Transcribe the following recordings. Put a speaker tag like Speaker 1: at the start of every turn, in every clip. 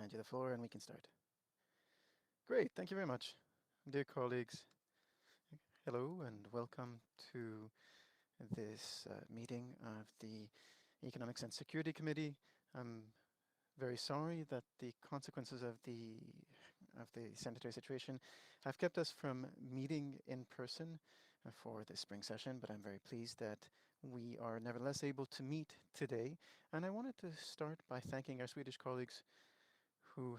Speaker 1: hand you the floor and we can start. Great, thank you very much. Dear colleagues, hello and welcome to this meeting of the Economics and Security Committee. I'm very sorry that the consequences of the sanitary situation have kept us from meeting in person for this spring session, but I'm very pleased that we are nevertheless able to meet today. And I wanted to start by thanking our Swedish colleagues who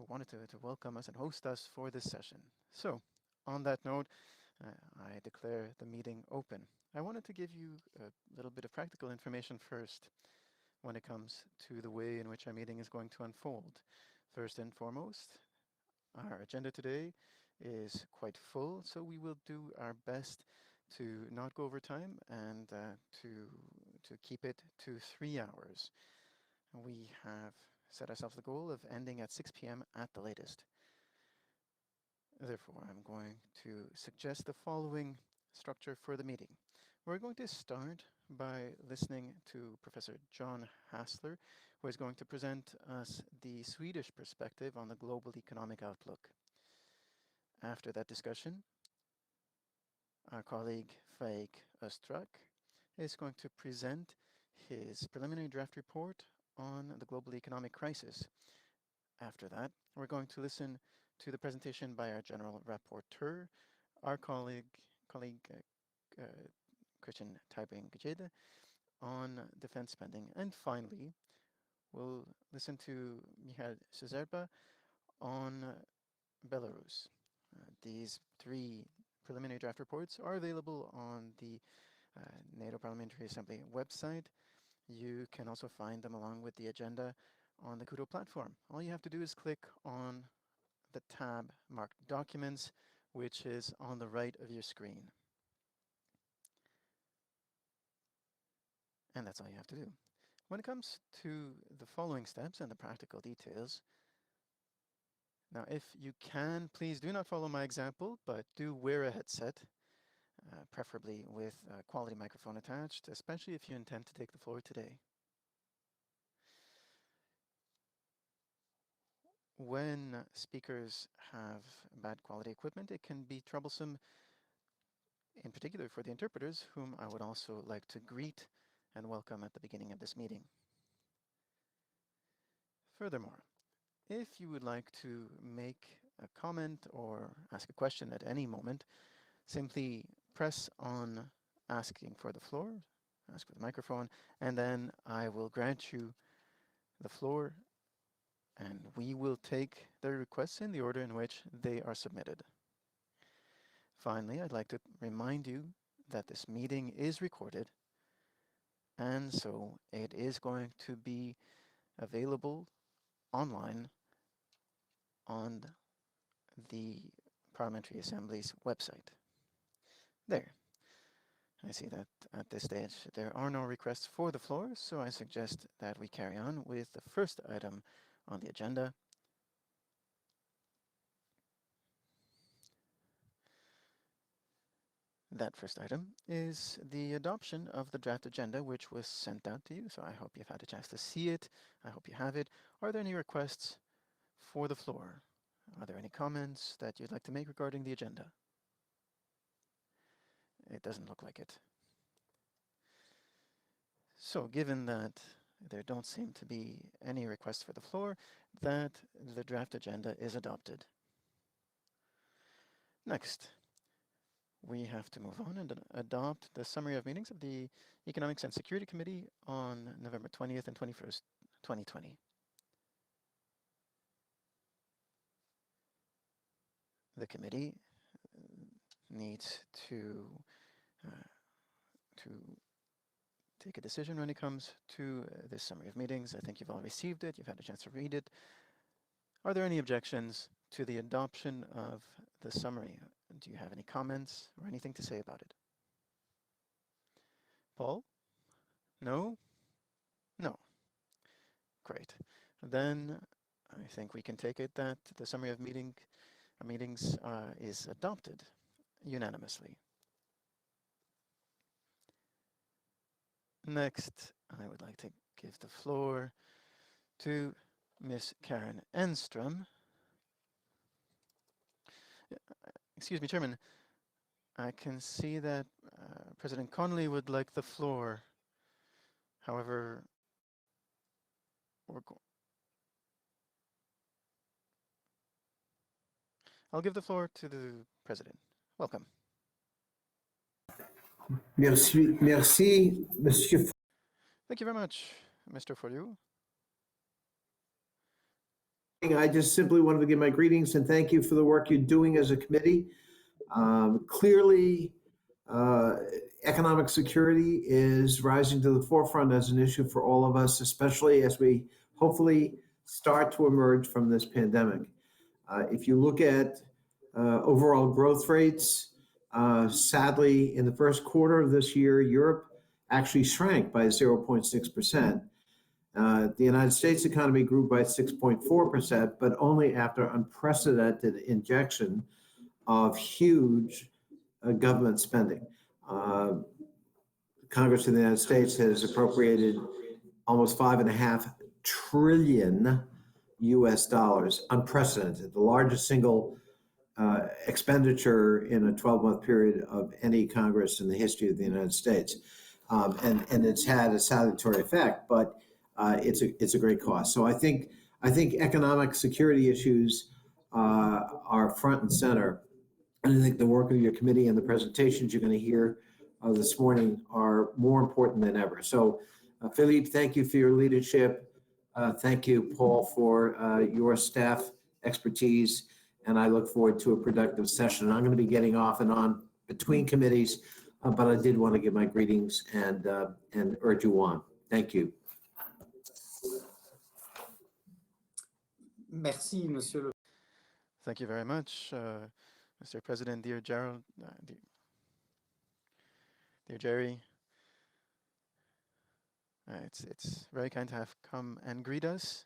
Speaker 1: wanted to welcome us and host us for this session. So, on that note, I declare the meeting open. I wanted to give you a little bit of practical information first when it comes to the way in which our meeting is going to unfold. First and foremost, our agenda today is quite full, so we will do our best to not go over time and to keep it to 3 hours. We have set ourselves the goal of ending at 6 p.m. at the latest. Therefore, I'm going to suggest the following structure for the meeting. We're going to start by listening to Professor John Hassler, who is going to present us the Swedish perspective on the global economic outlook. After that discussion, our colleague Faik Östrak is going to present his preliminary draft report on the global economic crisis. After that, we're going to listen to the presentation by our general rapporteur, our colleague Christian Tybring-Gjedde on defense spending. And finally, we'll listen to Michal Szczerba on Belarus. These three preliminary draft reports are available on the NATO Parliamentary Assembly website. You can also find them along with the agenda on the Kudo platform. All you have to do is click on the tab marked Documents, which is on the right of your screen. And that's all you have to do. When it comes to the following steps and the practical details, now if you can, please do not follow my example, but do wear a headset, preferably with a quality microphone attached, especially if you intend to take the floor today. When speakers have bad quality equipment, it can be troublesome, in particular for the interpreters, whom I would also like to greet and welcome at the beginning of this meeting. Furthermore, if you would like to make a comment or ask a question at any moment, simply press on asking for the floor, ask for the microphone, and then I will grant you the floor, and we will take the requests in the order in which they are submitted. Finally, I'd like to remind you that this meeting is recorded, and so it is going to be available online on the Parliamentary Assembly's website. There. I see that at this stage there are no requests for the floor, so I suggest that we carry on with the first item on the agenda. That first item is the adoption of the draft agenda, which was sent out to you, so I hope you've had a chance to see it. I hope you have it. Are there any requests for the floor? Are there any comments that you'd like to make regarding the agenda? It doesn't look like it. So given that there don't seem to be any requests for the floor, that the draft agenda is adopted. Next, we have to move on and adopt the summary of meetings of the Economics and Security Committee on November 20th and 21st, 2020. The committee needs to take a decision when it comes to this summary of meetings. I think you've all received it. You've had a chance to read it. Are there any objections to the adoption of the summary? Do you have any comments or anything to say about it? Paul? No? No. Great. Then I think we can take it that the summary of meetings is adopted unanimously. Next, I would like to give the floor to Miss Karen Enstrom. Excuse me, Chairman. I can see that President Connolly would like the floor. However, I'll give the floor to the President. Welcome.
Speaker 2: Merci, Monsieur.
Speaker 1: Thank you very much, Mr. Folliot.
Speaker 2: I just simply wanted to give my greetings and thank you for the work you're doing as a committee. Clearly, economic security is rising to the forefront as an issue for all of us, especially as we hopefully start to emerge from this pandemic. If you look at overall growth rates, sadly, in the first quarter of this year, Europe actually shrank by 0.6%. The United States economy grew by 6.4%, but only after unprecedented injection of huge government spending. Congress of the United States has appropriated almost $5.5 trillion US dollars, unprecedented, the largest single expenditure in a 12-month period of any Congress in the history of the United States. And it's had a salutary effect, but it's a great cost. So I think economic security issues are front and center. And I think the work of your committee and the presentations you're going to hear this morning are more important than ever. So, Philippe, thank you for your leadership. Thank you, Paul, for your staff expertise. And I look forward to a productive session. I'm going to be getting off and on between committees, but I did want to give my greetings and urge you on. Thank you.
Speaker 3: Merci, Monsieur le.
Speaker 1: Thank you very much, Mr. President, dear Gerald, dear Jerry. It's very kind to have come and greet us.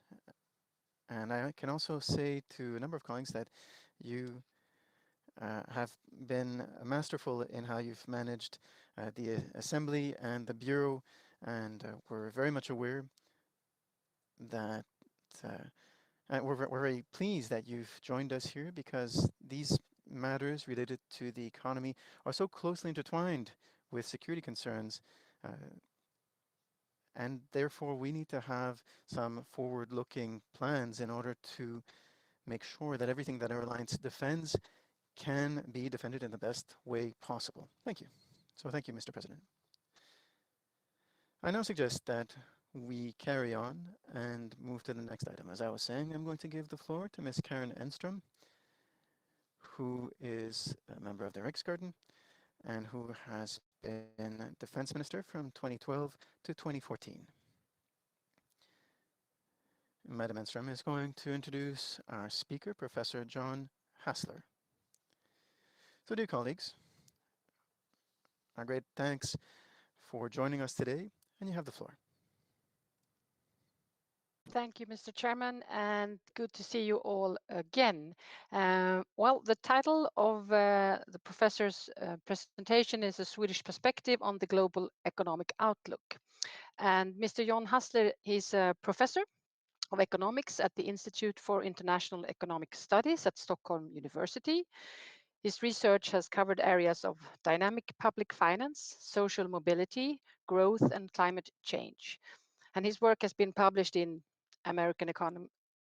Speaker 1: And I can also say to a number of colleagues that you have been masterful in how you've managed the Assembly and the Bureau, and we're very much aware that we're very pleased that you've joined us here because these matters related to the economy are so closely intertwined with security concerns. And therefore, we need to have some forward-looking plans in order to make sure that everything that our alliance defends can be defended in the best way possible. Thank you. So thank you, Mr. President. I now suggest that we carry on and move to the next item. As I was saying, I'm going to give the floor to Ms. Karen Enstrom, who is a member of the Riksdagen and who has been Defense Minister from 2012 to 2014. Madam Enstrom is going to introduce our speaker, Professor John Hassler. So dear colleagues, our great thanks for joining us today, and you have the floor.
Speaker 4: Thank you, Mr. Chairman, and good to see you all again. Well, the title of the professor's presentation is A Swedish Perspective on the Global Economic Outlook. And Mr. John Hassler, he's a professor of economics at the Institute for International Economic Studies at Stockholm University. His research has covered areas of dynamic public finance, social mobility, growth, and climate change. And his work has been published in American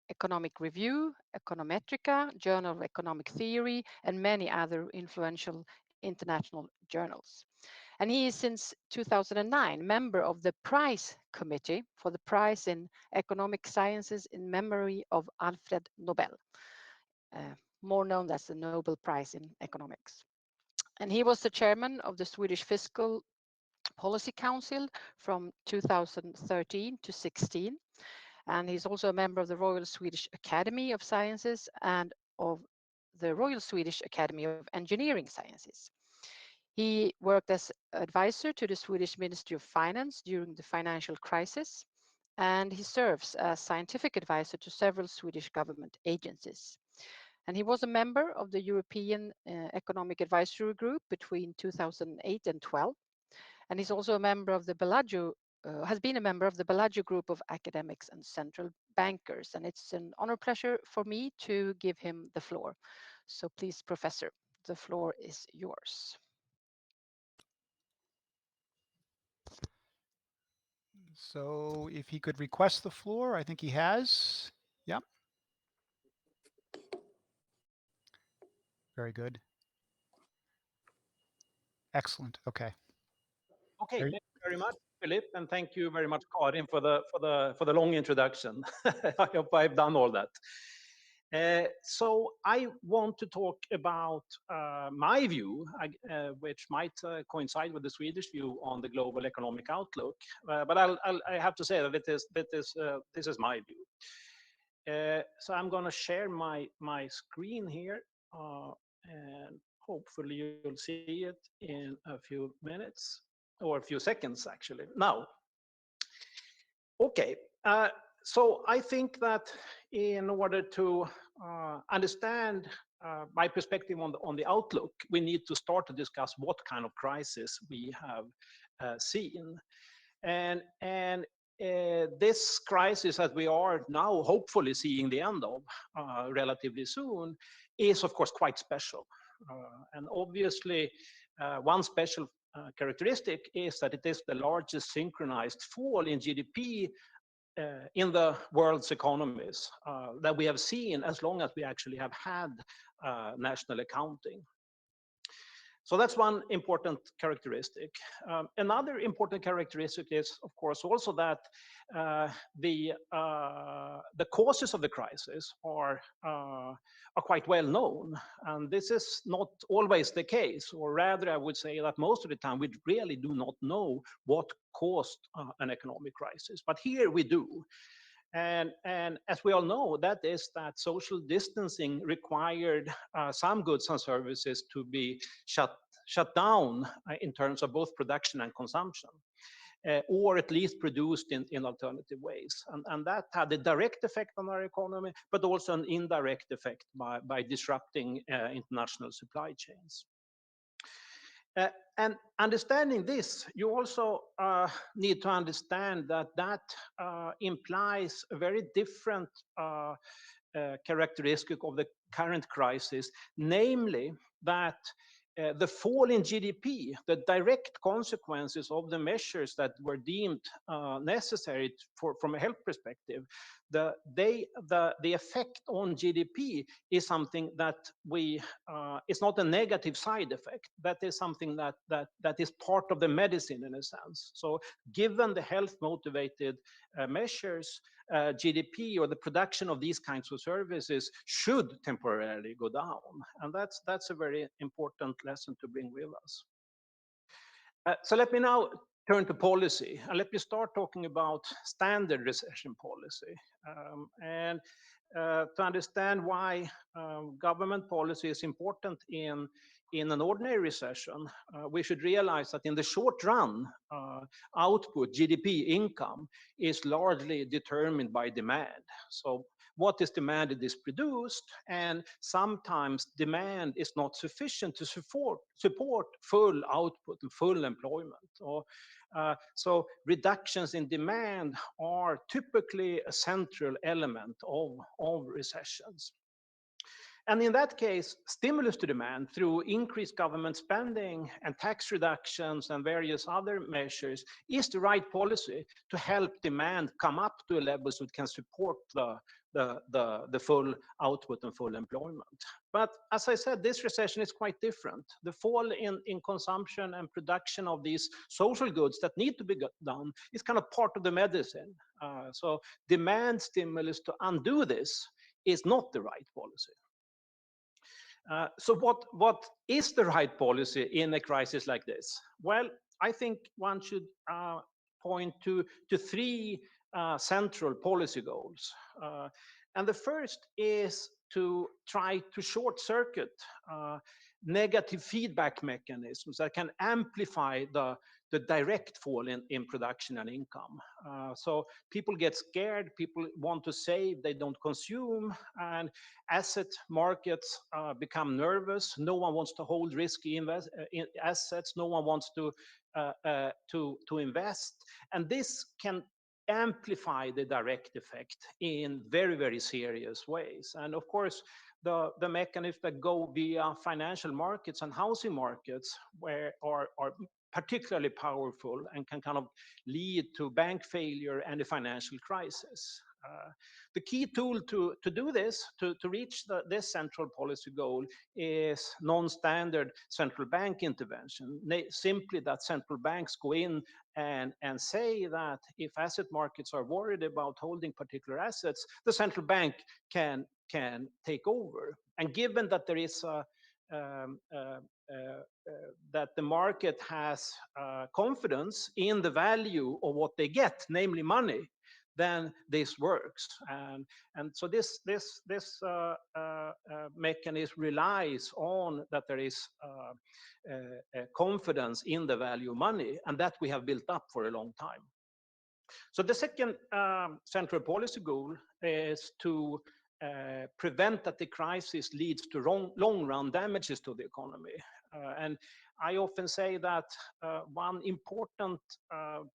Speaker 4: Economic Review, Econometrica, Journal of Economic Theory, and many other influential international journals. And he is since 2009 member of the Prize Committee for the Prize in Economic Sciences in memory of Alfred Nobel, more known as the Nobel Prize in Economics. And he was the chairman of the Swedish Fiscal Policy Council from 2013 to 16. And he's also a member of the Royal Swedish Academy of Sciences and of the Royal Swedish Academy of Engineering Sciences. He worked as advisor to the Swedish Ministry of Finance during the financial crisis, and he serves as scientific advisor to several Swedish government agencies. And he was a member of the European Economic Advisory Group between 2008 and 12. And he's also a member of the Bellagio has been a member of the Bellagio group of academics and central bankers. And it's an honor pleasure for me to give him the floor. So please, Professor, the floor is yours.
Speaker 3: So if he could request the floor, I think he has. Yep. Very good. Excellent. Okay.
Speaker 5: Okay,
Speaker 3: There
Speaker 5: thank you very much, Philip, and thank you very much, Karin, for the long introduction. I hope I've done all that. So I want to talk about my view, which might coincide with the Swedish view on the global economic outlook. But I have to say that this is my view. So I'm going to share my screen here, and hopefully you'll see it in a few minutes or a few seconds, actually. Now, okay. So I think that in order to understand my perspective on the outlook, we need to start to discuss what kind of crisis we have seen. And this crisis that we are now hopefully seeing the end of relatively soon is, of course, quite special. And obviously, one special characteristic is that it is the largest synchronized fall in GDP in the world's economies that we have seen as long as we actually have had national accounting. So that's one important characteristic. Another important characteristic is, of course, also that the causes of the crisis are quite well known, and this is not always the case. Or rather, I would say that most of the time we really do not know what caused an economic crisis. But here we do. And as we all know, that is that social distancing required some goods and services to be shut down in terms of both production and consumption, or at least produced in alternative ways. And that had a direct effect on our economy, but also an indirect effect by disrupting international supply chains. And understanding this, you also need to understand that implies a very different characteristic of the current crisis, namely that the fall in GDP, the direct consequences of the measures that were deemed necessary from a health perspective, the effect on GDP is something that it's not a negative side effect. That is something that is part of the medicine in a sense. So given the health motivated measures, GDP or the production of these kinds of services should temporarily go down. And that's a very important lesson to bring with us. So let me now turn to policy, and let me start talking about standard recession policy. And to understand why government policy is important in an ordinary recession, we should realize that in the short run, output, GDP, income is largely determined by demand. So what is demanded is produced, and sometimes demand is not sufficient to support full output and full employment. So reductions in demand are typically a central element of recessions. And in that case, stimulus to demand through increased government spending and tax reductions and various other measures is the right policy to help demand come up to a level so it can support the full output and full employment. But as I said, this recession is quite different. The fall in consumption and production of these social goods that need to be done is kind of part of the medicine. So demand stimulus to undo this is not the right policy. So what is the right policy in a crisis like this? Well, I think one should point to three central policy goals. And the first is to try to short circuit negative feedback mechanisms that can amplify the direct fall in production and income. So people get scared, people want to save, they don't consume, and asset markets become nervous. No one wants to hold risky assets. No one wants to invest, and this can amplify the direct effect in very, very serious ways. And of course, the mechanisms that go via financial markets and housing markets where are particularly powerful and can kind of lead to bank failure and a financial crisis. The key tool to do this, to reach this central policy goal, is non-standard central bank intervention. Simply that central banks go in and say that if asset markets are worried about holding particular assets, the central bank can take over. And given that there is that the market has confidence in the value of what they get, namely money, then this works. And so this mechanism relies on that there is confidence in the value of money, and that we have built up for a long time. So the second central policy goal is to prevent that the crisis leads to long-run damages to the economy. And I often say that one important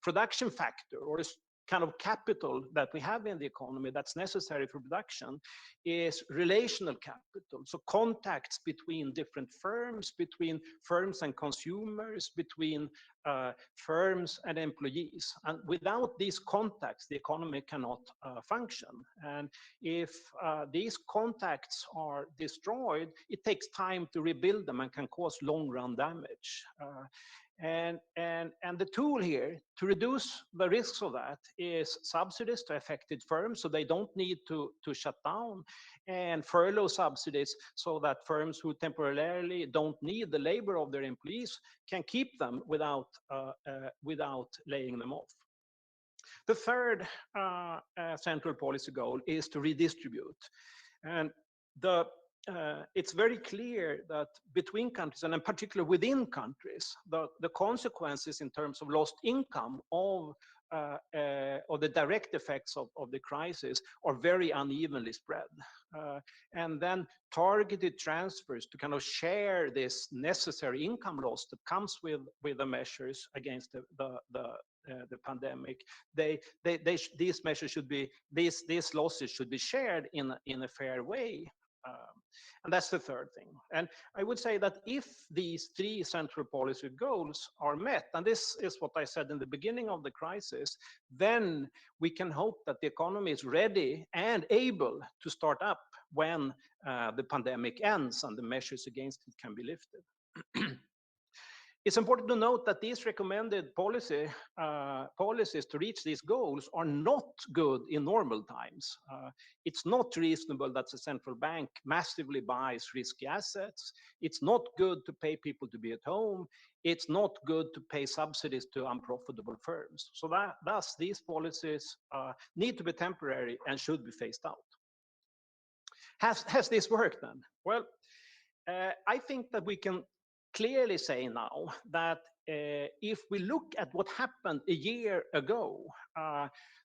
Speaker 5: production factor, or kind of capital that we have in the economy that's necessary for production, is relational capital. So contacts between different firms, between firms and consumers, between firms and employees. And without these contacts, the economy cannot function. And if these contacts are destroyed, it takes time to rebuild them and can cause long-run damage. And the tool here to reduce the risks of that is subsidies to affected firms so they don't need to shut down, and furlough subsidies so that firms who temporarily don't need the labor of their employees can keep them without laying them off. The third central policy goal is to redistribute. And it's very clear that between countries, and in particular within countries, the consequences in terms of lost income or the direct effects of the crisis are very unevenly spread. And then targeted transfers to kind of share this necessary income loss that comes with the measures against the pandemic. These measures should be, these losses should be shared in a fair way. And that's the third thing. And I would say that if these three central policy goals are met, and this is what I said in the beginning of the crisis, then we can hope that the economy is ready and able to start up when the pandemic ends and the measures against it can be lifted. It's important to note that these recommended policies to reach these goals are not good in normal times. It's not reasonable that the central bank massively buys risky assets. It's not good to pay people to be at home. It's not good to pay subsidies to unprofitable firms. So thus, these policies need to be temporary and should be phased out. Has this worked then? Well, I think that we can clearly say now that if we look at what happened a year ago,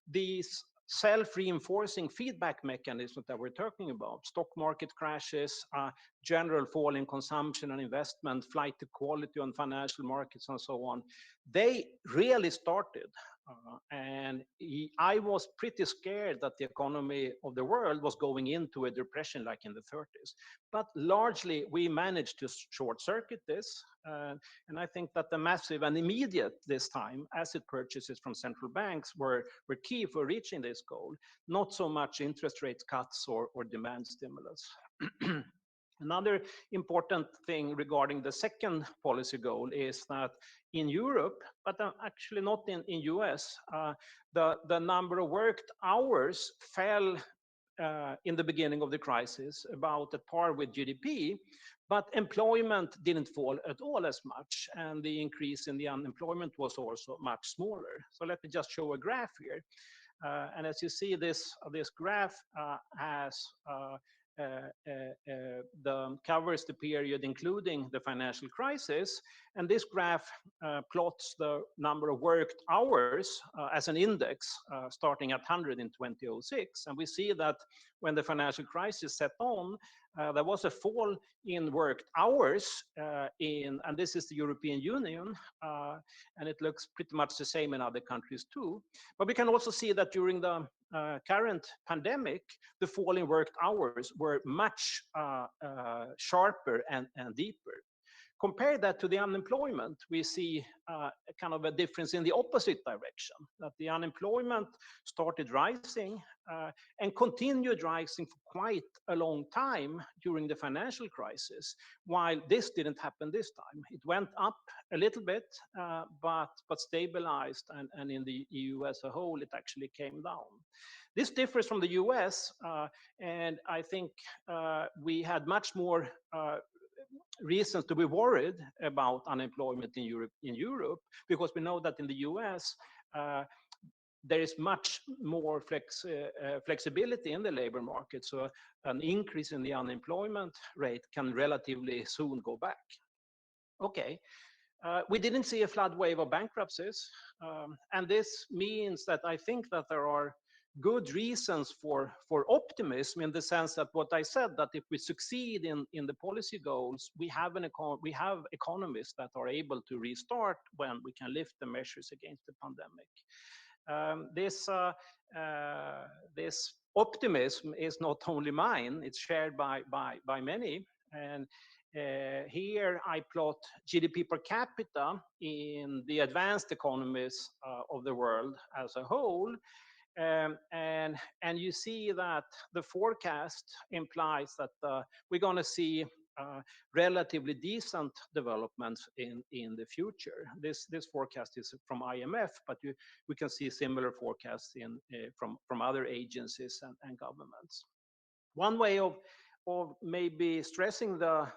Speaker 5: these self-reinforcing feedback mechanisms that we're talking about, stock market crashes, general fall in consumption and investment, flight to quality on financial markets and so on, they really started. And I was pretty scared that the economy of the world was going into a depression like in the 30s. But largely, we managed to short circuit this. And I think that the massive and immediate, this time, asset purchases from central banks were key for reaching this goal, not so much interest rate cuts or demand stimulus. Another important thing regarding the second policy goal is that in Europe, but actually not in US, the number of worked hours fell in the beginning of the crisis about at par with GDP, but employment didn't fall at all as much, and the increase in the unemployment was also much smaller. So let me just show a graph here. And as you see, this graph has covers the period including the financial crisis. And this graph plots the number of worked hours as an index starting at 100 in 2006. And we see that when the financial crisis set on, there was a fall in worked hours and this is the European Union, and it looks pretty much the same in other countries too. But we can also see that during the current pandemic, the fall in worked hours were much sharper and deeper. Compare that to the unemployment, we see kind of a difference in the opposite direction, that the unemployment started rising and continued rising for quite a long time during the financial crisis, while this didn't happen this time. It went up a little bit, but stabilized, and in the EU as a whole, it actually came down. This differs from the US, and I think we had much more reasons to be worried about unemployment in Europe, because we know that in the US there is much more flexibility in the labor market, so an increase in the unemployment rate can relatively soon go back. Okay, we didn't see a flood wave of bankruptcies, and this means that I think that there are good reasons for optimism, in the sense that what I said, that if we succeed in the policy goals, we have economies that are able to restart when we can lift the measures against the pandemic. This optimism is not only mine, it's shared by many. And here I plot GDP per capita in the advanced economies of the world as a whole. And you see that the forecast implies that we're going to see relatively decent developments in the future. This forecast is from IMF, but we can see similar forecasts from other agencies and governments. One way of maybe stressing the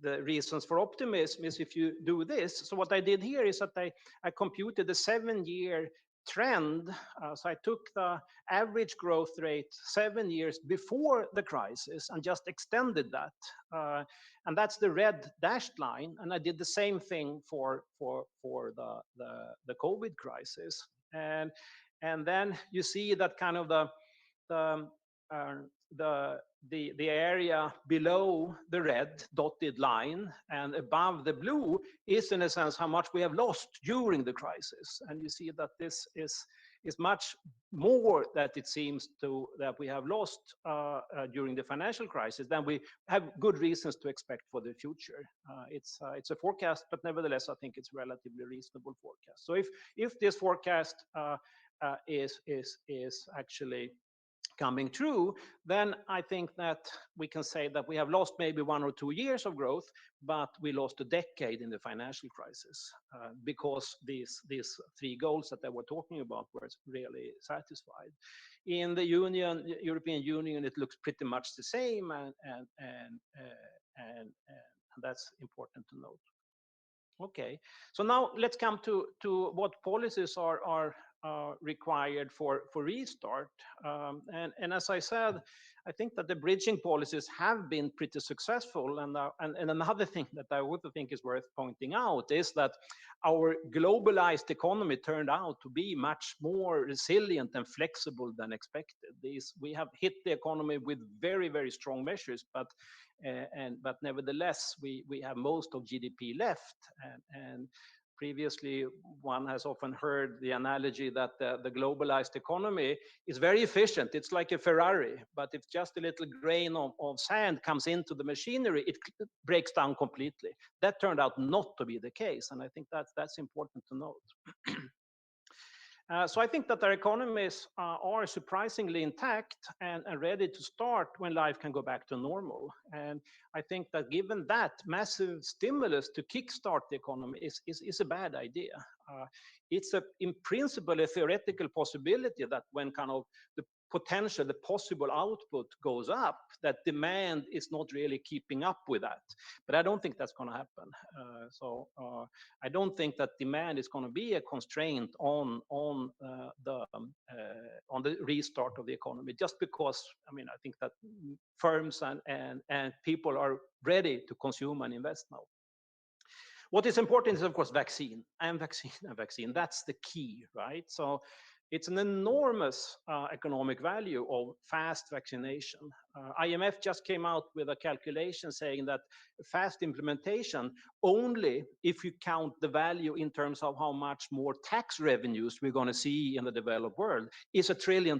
Speaker 5: reasons for optimism is if you do this. So what I did here is that I computed the 7-year trend. So I took the average growth rate 7 years before the crisis and just extended that. And that's the red dashed line. And I did the same thing for the COVID crisis. And then you see that kind of the area below the red dotted line and above the blue is, in a sense, how much we have lost during the crisis. And you see that this is much more that it seems that we have lost during the financial crisis than we have good reasons to expect for the future. It's a forecast, but nevertheless, I think it's a relatively reasonable forecast. So if this forecast is actually coming true, then I think that we can say that we have lost maybe 1 or 2 years of growth, but we lost a decade in the financial crisis because these 3 goals that I were talking about were really satisfied. In the European Union, it looks pretty much the same, and that's important to note. Okay, so now let's come to what policies are required for restart. And as I said, I think that the bridging policies have been pretty successful. And another thing that I also think is worth pointing out is that our globalized economy turned out to be much more resilient and flexible than expected. We have hit the economy with very, very strong measures, but nevertheless, we have most of GDP left. And previously, one has often heard the analogy that the globalized economy is very efficient. It's like a Ferrari, but if just a little grain of sand comes into the machinery, it breaks down completely. That turned out not to be the case, and I think that's important to note. So I think that our economies are surprisingly intact and ready to start when life can go back to normal. And I think that given that massive stimulus to kickstart the economy is a bad idea. It's in principle a theoretical possibility that when kind of the potential, the possible output goes up, that demand is not really keeping up with that. But I don't think that's going to happen. I don't think that demand is going to be a constraint on the restart of the economy, just because I mean I think that firms and people are ready to consume and invest now. What is important is, of course, vaccine and vaccine and vaccine. That's the key, right? So it's an enormous economic value of fast vaccination. IMF just came out with a calculation saying that fast implementation, only if you count the value in terms of how much more tax revenues we're going to see in the developed world, is $1 trillion.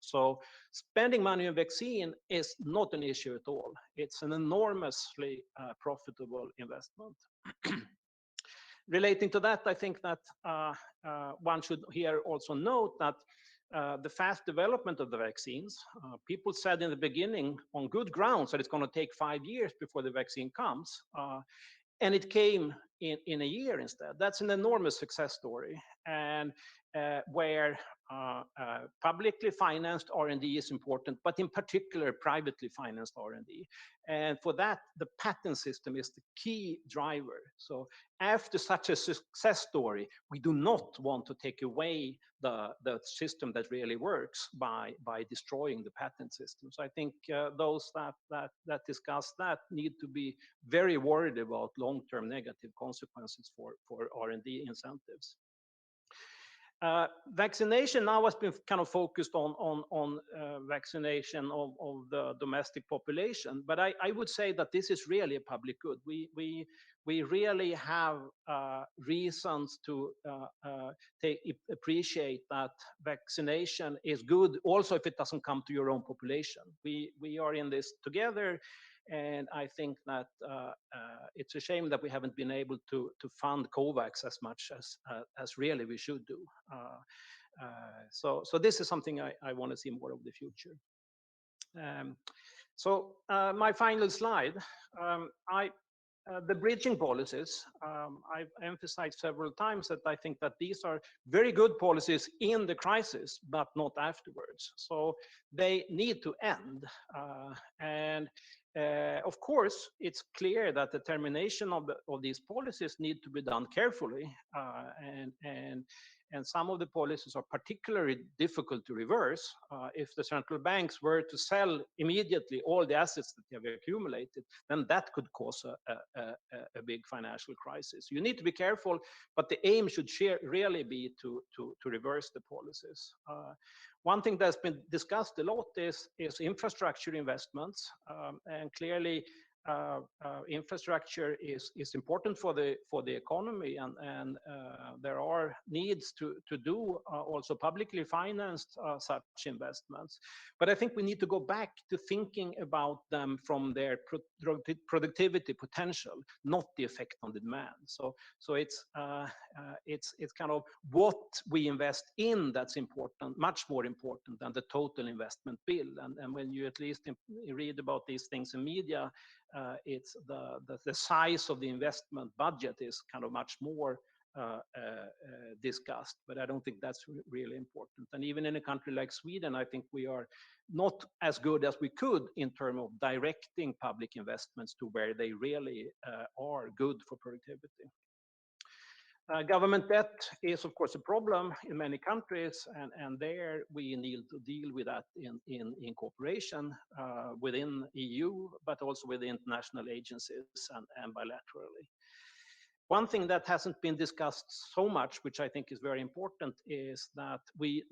Speaker 5: So spending money on vaccine is not an issue at all. It's an enormously profitable investment. Relating to that, I think that one should here also note that the fast development of the vaccines, people said in the beginning on good grounds that it's going to take 5 years before the vaccine comes, and it came in a year instead. That's an enormous success story, and where publicly financed R&D is important, but in particular privately financed R&D. And for that, the patent system is the key driver. So after such a success story, we do not want to take away the system that really works by destroying the patent system. So I think those that discuss that need to be very worried about long-term negative consequences for R&D incentives. Vaccination now has been kind of focused on vaccination of the domestic population, but I would say that this is really a public good. We really have reasons to appreciate that vaccination is good, also if it doesn't come to your own population. We are in this together. And I think that it's a shame that we haven't been able to fund COVAX as much as really we should do. So this is something I want to see more of the future. My final slide. The bridging policies, I've emphasized several times that I think that these are very good policies in the crisis, but not afterwards. So they need to end. Of course, it's clear that the termination of these policies need to be done carefully, and some of the policies are particularly difficult to reverse. If the central banks were to sell immediately all the assets that they have accumulated, then that could cause a big financial crisis. You need to be careful, but the aim should really be to reverse the policies. One thing that's been discussed a lot is infrastructure investments, and clearly infrastructure is important for the economy, and there are needs to do also publicly financed such investments. But I think we need to go back to thinking about them from their productivity potential, not the effect on the demand. So it's kind of what we invest in that's important, much more important than the total investment bill. And when you at least read about these things in media, it's the size of the investment budget is kind of much more discussed, but I don't think that's really important. And even in a country like Sweden, I think we are not as good as we could in terms of directing public investments to where they really are good for productivity. Government debt is, of course, a problem in many countries, and there we need to deal with that in cooperation within EU, but also with international agencies and bilaterally. One thing that hasn't been discussed so much, which I think is very important, is that we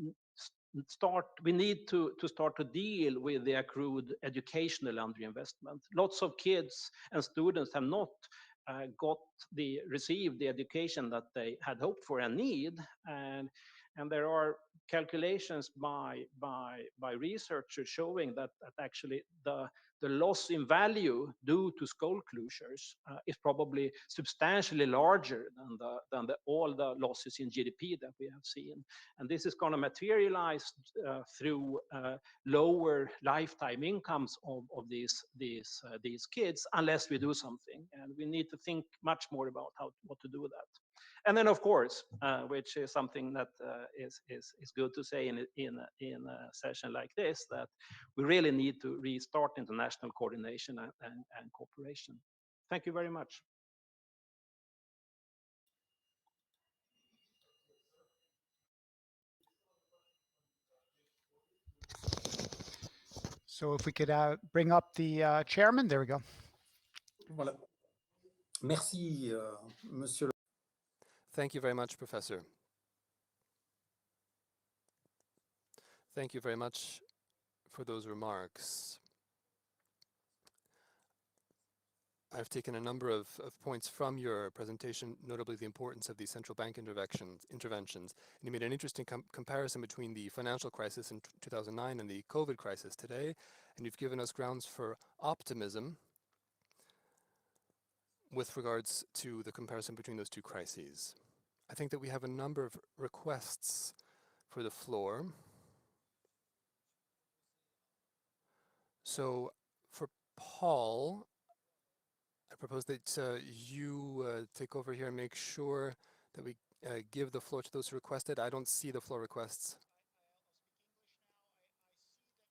Speaker 5: need to start to deal with the accrued educational underinvestment. Lots of kids and students have not received the education that they had hoped for and need, and there are calculations by researchers showing that actually the loss in value due to school closures is probably substantially larger than all the losses in GDP that we have seen. And this is going to materialize through lower lifetime incomes of these kids unless we do something. And we need to think much more about what to do with that. And then, of course, which is something that is good to say in a session like this, that we really need to restart international coordination and cooperation. Thank you very much.
Speaker 3: So if we could bring up the chairman, there we go.
Speaker 6: Voilà. Merci, monsieur.
Speaker 7: Thank you very much, Professor. Thank you very much for those remarks. I've taken a number of points from your presentation, notably the importance of the central bank interventions, and you made an interesting comparison between the financial crisis in 2009 and the COVID crisis today, and you've given us grounds for optimism with regards to the comparison between those two crises. I think that we have a number of requests for the floor. So for Paul, I propose that you take over here and make sure that we give the floor to those who requested. I don't see the floor requests.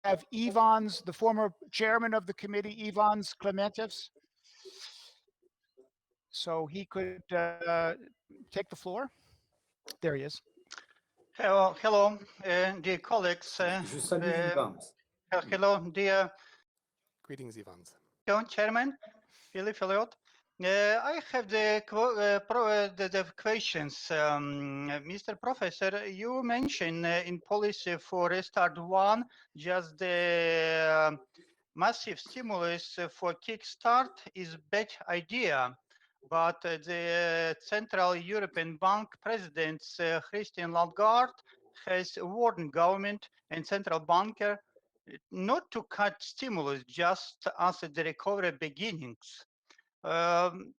Speaker 3: Have Ivans, the former chairman of the committee, Ivans Klementis. So he could take the floor. There he is.
Speaker 8: Hello, dear colleagues.
Speaker 6: Je salue Ivans.
Speaker 8: Hello, dear
Speaker 7: Greetings, Ivans.
Speaker 8: Chairman, Philip Elliott. I have the questions. Mr. Professor, you mentioned in policy for Restart 1 just the massive stimulus for kickstart is bad idea. But the Central European Bank President Christine Lagarde has warned government and central banker not to cut stimulus just as the recovery beginnings.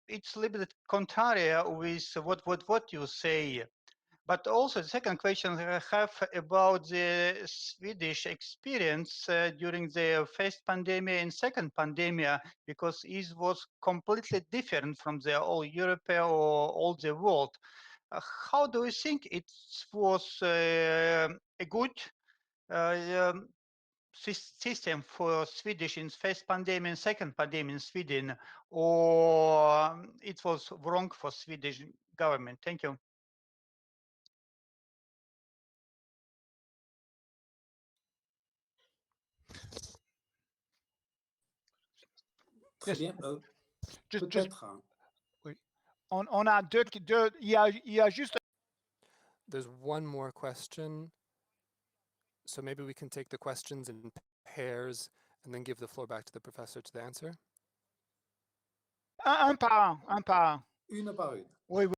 Speaker 8: It's a little bit contrary with what you say. But also the second question I have about the Swedish experience during the first pandemic and second pandemic, because it was completely different from the whole Europe or all the world. How do you think it was a good system for Swedish in first pandemic and second pandemic in Sweden, or it was wrong for Swedish government? Thank you.
Speaker 6: Très bien. Peut-être.
Speaker 3: Oui. On a il y a juste.
Speaker 7: There's one more question. So maybe we can take the questions in pairs and then give the floor back to the professor to the answer.
Speaker 3: Un par un.
Speaker 6: Une par une.
Speaker 3: Oui, oui.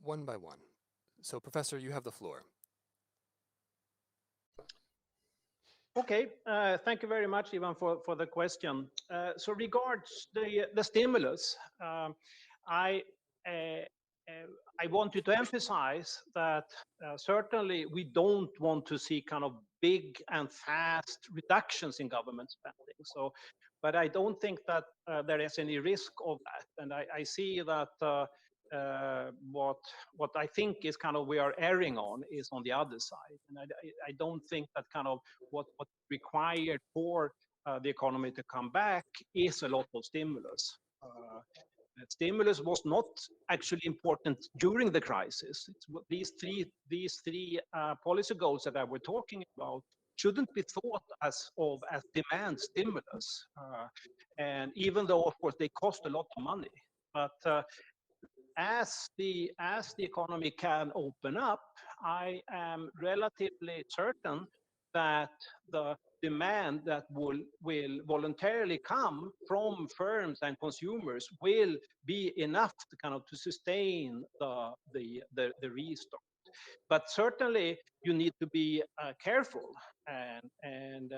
Speaker 7: One by one. So Professor, you have the floor.
Speaker 5: Okay, thank you very much, Ivan, for the question. So regards the stimulus, I wanted to emphasize that certainly we don't want to see kind of big and fast reductions in government spending. So, but I don't think that there is any risk of that. And I see that what I think is kind of we are erring on is on the other side. And I don't think that kind of what required for the economy to come back is a lot of stimulus. Stimulus was not actually important during the crisis. These three policy goals that I were talking about shouldn't be thought as demand stimulus. And even though, of course, they cost a lot of money, but as the economy can open up, I am relatively certain that the demand that will voluntarily come from firms and consumers will be enough to kind of to sustain the restart. But certainly you need to be careful and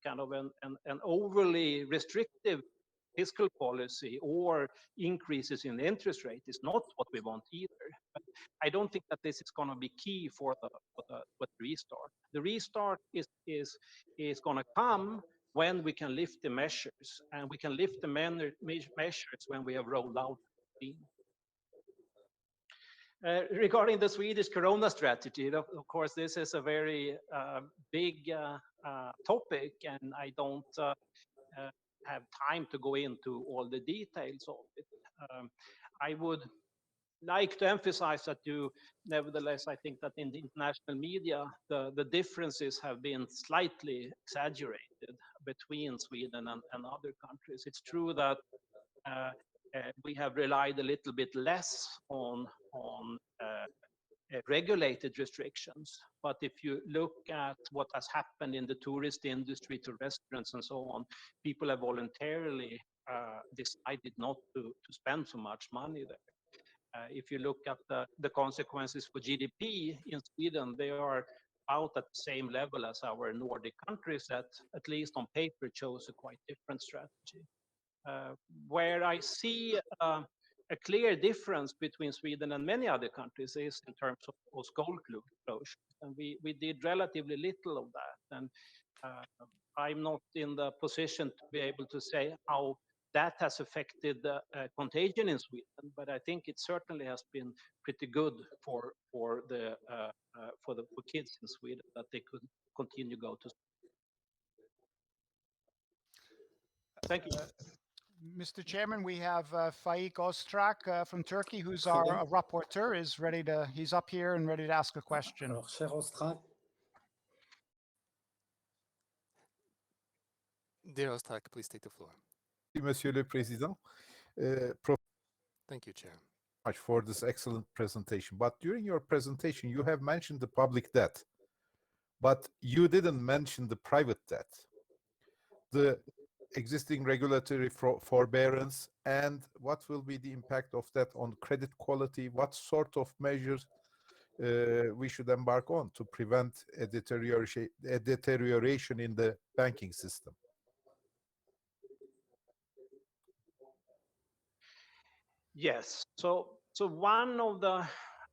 Speaker 5: kind of an overly restrictive fiscal policy or increases in the interest rate is not what we want either. But I don't think that this is going to be key for the restart. The restart is going to come when we can lift the measures, and we can lift the measures when we have rolled out the regarding the Swedish Corona strategy, of course, this is a very big topic, and I don't have time to go into all the details of it. I would like to emphasize that nevertheless, I think that in the international media, the differences have been slightly exaggerated between Sweden and other countries. It's true that we have relied a little bit less on regulated restrictions. But if you look at what has happened in the tourist industry to restaurants and so on, people have voluntarily decided not to spend so much money there. If you look at the consequences for GDP in Sweden, they are about at the same level as our Nordic countries that, at least on paper, chose a quite different strategy. Where I see a clear difference between Sweden and many other countries is in terms of school closures. And we did relatively little of that. And I'm not in the position to be able to say how that has affected the contagion in Sweden, but I think it certainly has been pretty good for kids in Sweden that they could continue to go to school. Thank you.
Speaker 3: Mr. Chairman, we have Faik Oztrak from Turkey, who's our rapporteur, he's up here and ready to ask a question.
Speaker 6: Alors, cher Oztrak.
Speaker 7: Dear Oztrak, please take the floor.
Speaker 9: Monsieur le Président.
Speaker 7: Thank you, Chair.
Speaker 9: Much for this excellent presentation. But during your presentation, you have mentioned the public debt, but you didn't mention the private debt, the existing regulatory forbearance, and what will be the impact of that on credit quality? What sort of measures we should embark on to prevent a deterioration in the banking system?
Speaker 5: Yes. So one of the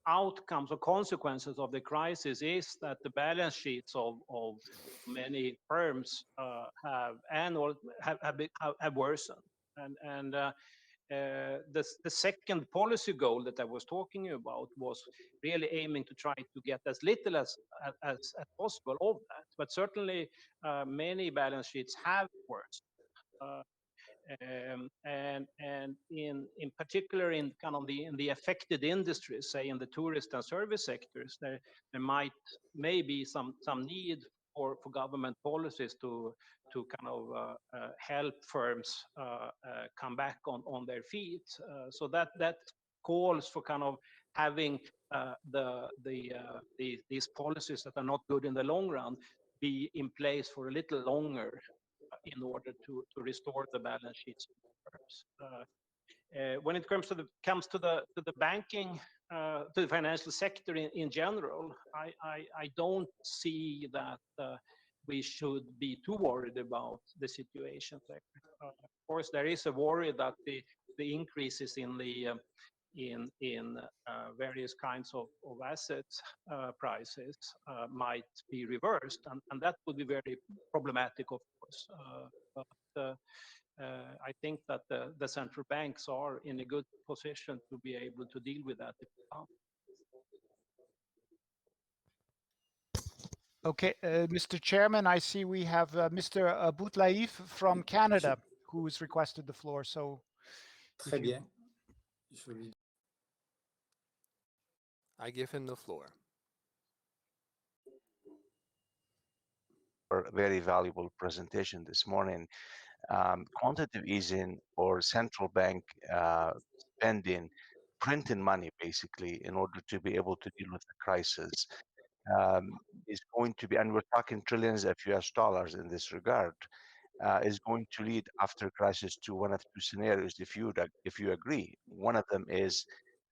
Speaker 5: outcomes or consequences of the crisis is that the balance sheets of many firms have worsened. And the second policy goal that I was talking about was really aiming to try to get as little as possible of that. But certainly many balance sheets have worsened. And in particular in kind of in the affected industries, say in the tourist and service sectors, there may be some need for government policies to kind of help firms come back on their feet. So that calls for kind of having these policies that are not good in the long run be in place for a little longer in order to restore the balance sheets of firms. When it comes to the banking, to the financial sector in general, I don't see that we should be too worried about the situation there. Of course, there is a worry that the increases in the various kinds of assets prices might be reversed, and that would be very problematic, of course. But I think that the central banks are in a good position to be able to deal with that.
Speaker 3: Okay, Mr. Chairman, I see we have Mr. Boutlaïf from Canada who's requested the floor. So,
Speaker 6: Très bien.
Speaker 7: I give him the floor.
Speaker 10: For a very valuable presentation this morning. Quantitative easing or central bank spending, printing money basically in order to be able to deal with the crisis is going to be, and we're talking trillions of US dollars in this regard, is going to lead after crisis to one of two scenarios, if you agree. One of them is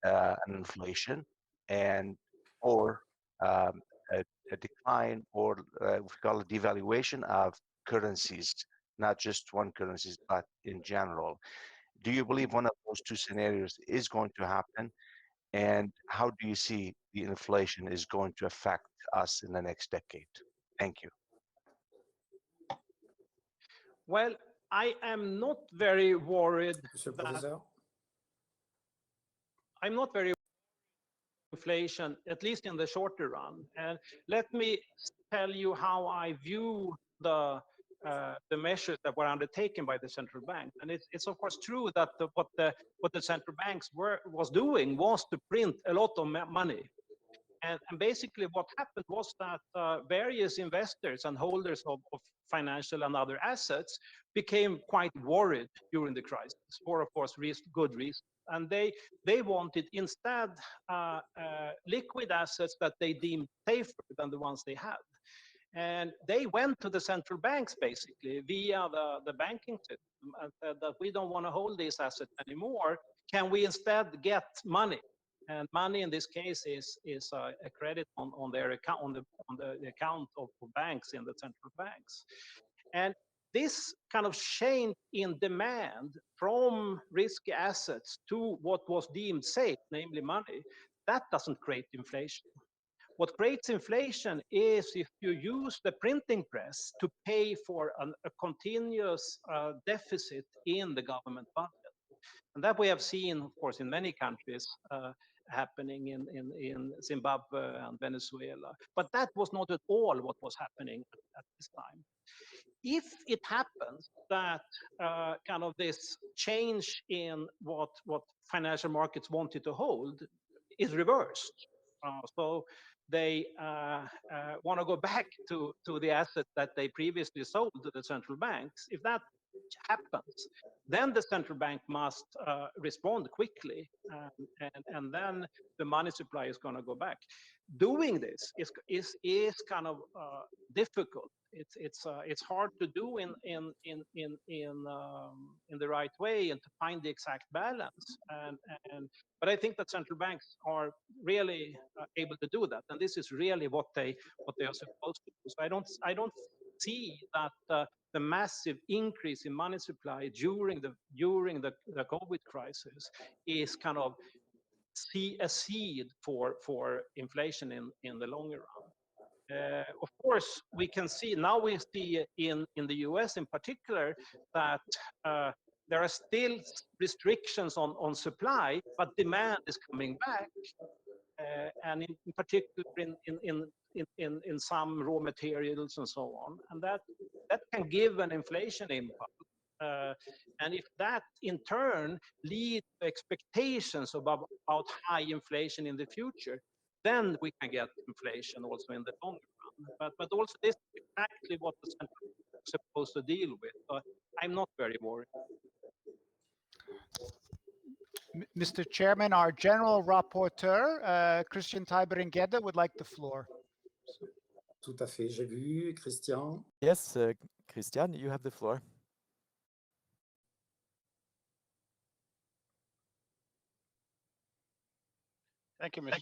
Speaker 10: an inflation or a decline, or we call it devaluation of currencies, not just one currencies, but in general. Do you believe one of those two scenarios is going to happen? And how do you see the inflation is going to affect us in the next decade? Thank you.
Speaker 5: Well, I am not very worried
Speaker 6: Monsieur le
Speaker 5: that
Speaker 6: professeur.
Speaker 5: I'm not very inflation, at least in the shorter run. And let me tell you how I view the measures that were undertaken by the central bank. And it's of course true that what the central banks was doing was to print a lot of money. And basically what happened was that various investors and holders of financial and other assets became quite worried during the crisis for, of course, good reasons. And they wanted instead liquid assets that they deemed safer than the ones they had. And they went to the central banks basically via the banking system and said that we don't want to hold these assets anymore. Can we instead get money? And money in this case is a credit on their account, on the account of banks in the central banks. And this kind of change in demand from risky assets to what was deemed safe, namely money, that doesn't create inflation. What creates inflation is if you use the printing press to pay for a continuous deficit in the government budget. And that we have seen, of course, in many countries happening in Zimbabwe and Venezuela. But that was not at all what was happening at this time. If it happens that kind of this change in what financial markets wanted to hold is reversed, so they want to go back to the assets that they previously sold to the central banks. If that happens, then the central bank must respond quickly, and then the money supply is going to go back. Doing this is kind of difficult. It's hard to do in the right way and to find the exact balance. But I think that central banks are really able to do that, and this is really what they are supposed to do. So I don't see that the massive increase in money supply during the COVID crisis is kind of a seed for inflation in the longer run. Of course, we see in the US in particular that there are still restrictions on supply, but demand is coming back, and in particular in some raw materials and so on, and that can give an inflation impulse. And if that in turn leads to expectations about high inflation in the future, then we can get inflation also in the long run. But also this is exactly what the central bank is supposed to deal with. So I'm not very worried.
Speaker 3: Mr. Chairman, our general rapporteur, Christian Tybering-Gjedde, would like the floor.
Speaker 6: Tout à fait, j'ai vu, Christian.
Speaker 11: Yes, Christian, you have the floor.
Speaker 12: Thank you, Mr.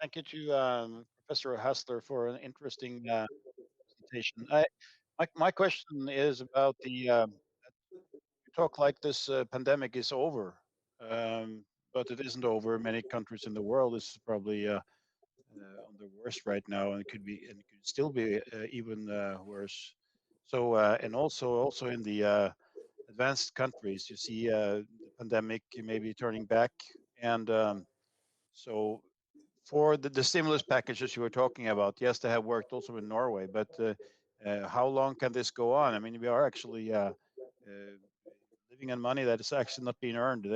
Speaker 12: Thank you to Professor Hassler for an interesting presentation. My question is about you talk like this pandemic is over, but it isn't over. Many countries in the world is probably on the worst right now, and it could still be even worse. So and also in the advanced countries, you see the pandemic maybe turning back, and so for the stimulus packages you were talking about, yes, they have worked also in Norway, but how long can this go on? I mean, we are actually living on money that is actually not being earned.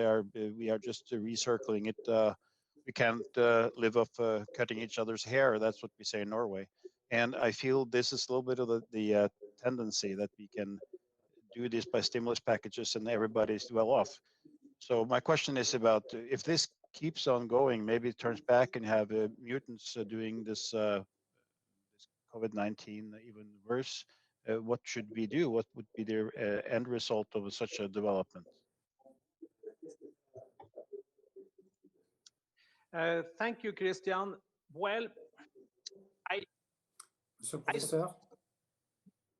Speaker 12: We are just recircling it. We can't live off cutting each other's hair. That's what we say in Norway. And I feel this is a little bit of the tendency that we can do this by stimulus packages and everybody's well off. So my question is about if this keeps on going, maybe it turns back and have mutants doing this COVID-19 even worse. What should we do? What would be the end result of such a development?
Speaker 5: Thank you, Christian. Well,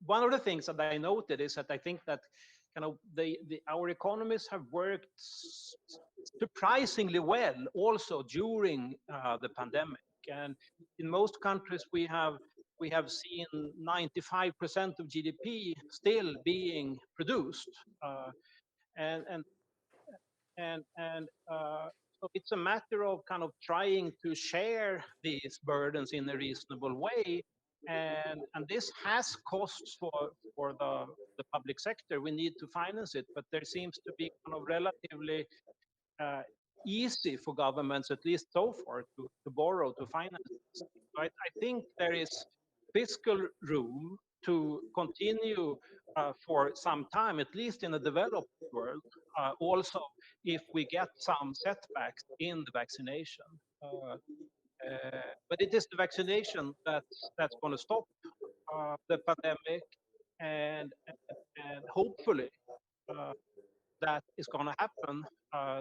Speaker 5: one of the things that I noted is that I think that kind of our economies have worked surprisingly well also during the pandemic. And in most countries, we have we have seen 95% of GDP still being produced, and and so it's a matter of kind of trying to share these burdens in a reasonable way, and this has costs for the public sector. We need to finance it, but there seems to be kind of relatively uh, easy for governments, at least so far, to borrow to finance this. So I think there is fiscal room to continue for some time, at least in the developed world, also if we get some setbacks in the vaccination. But it is the vaccination that's going to stop the pandemic, and hopefully uh, that is going to happen,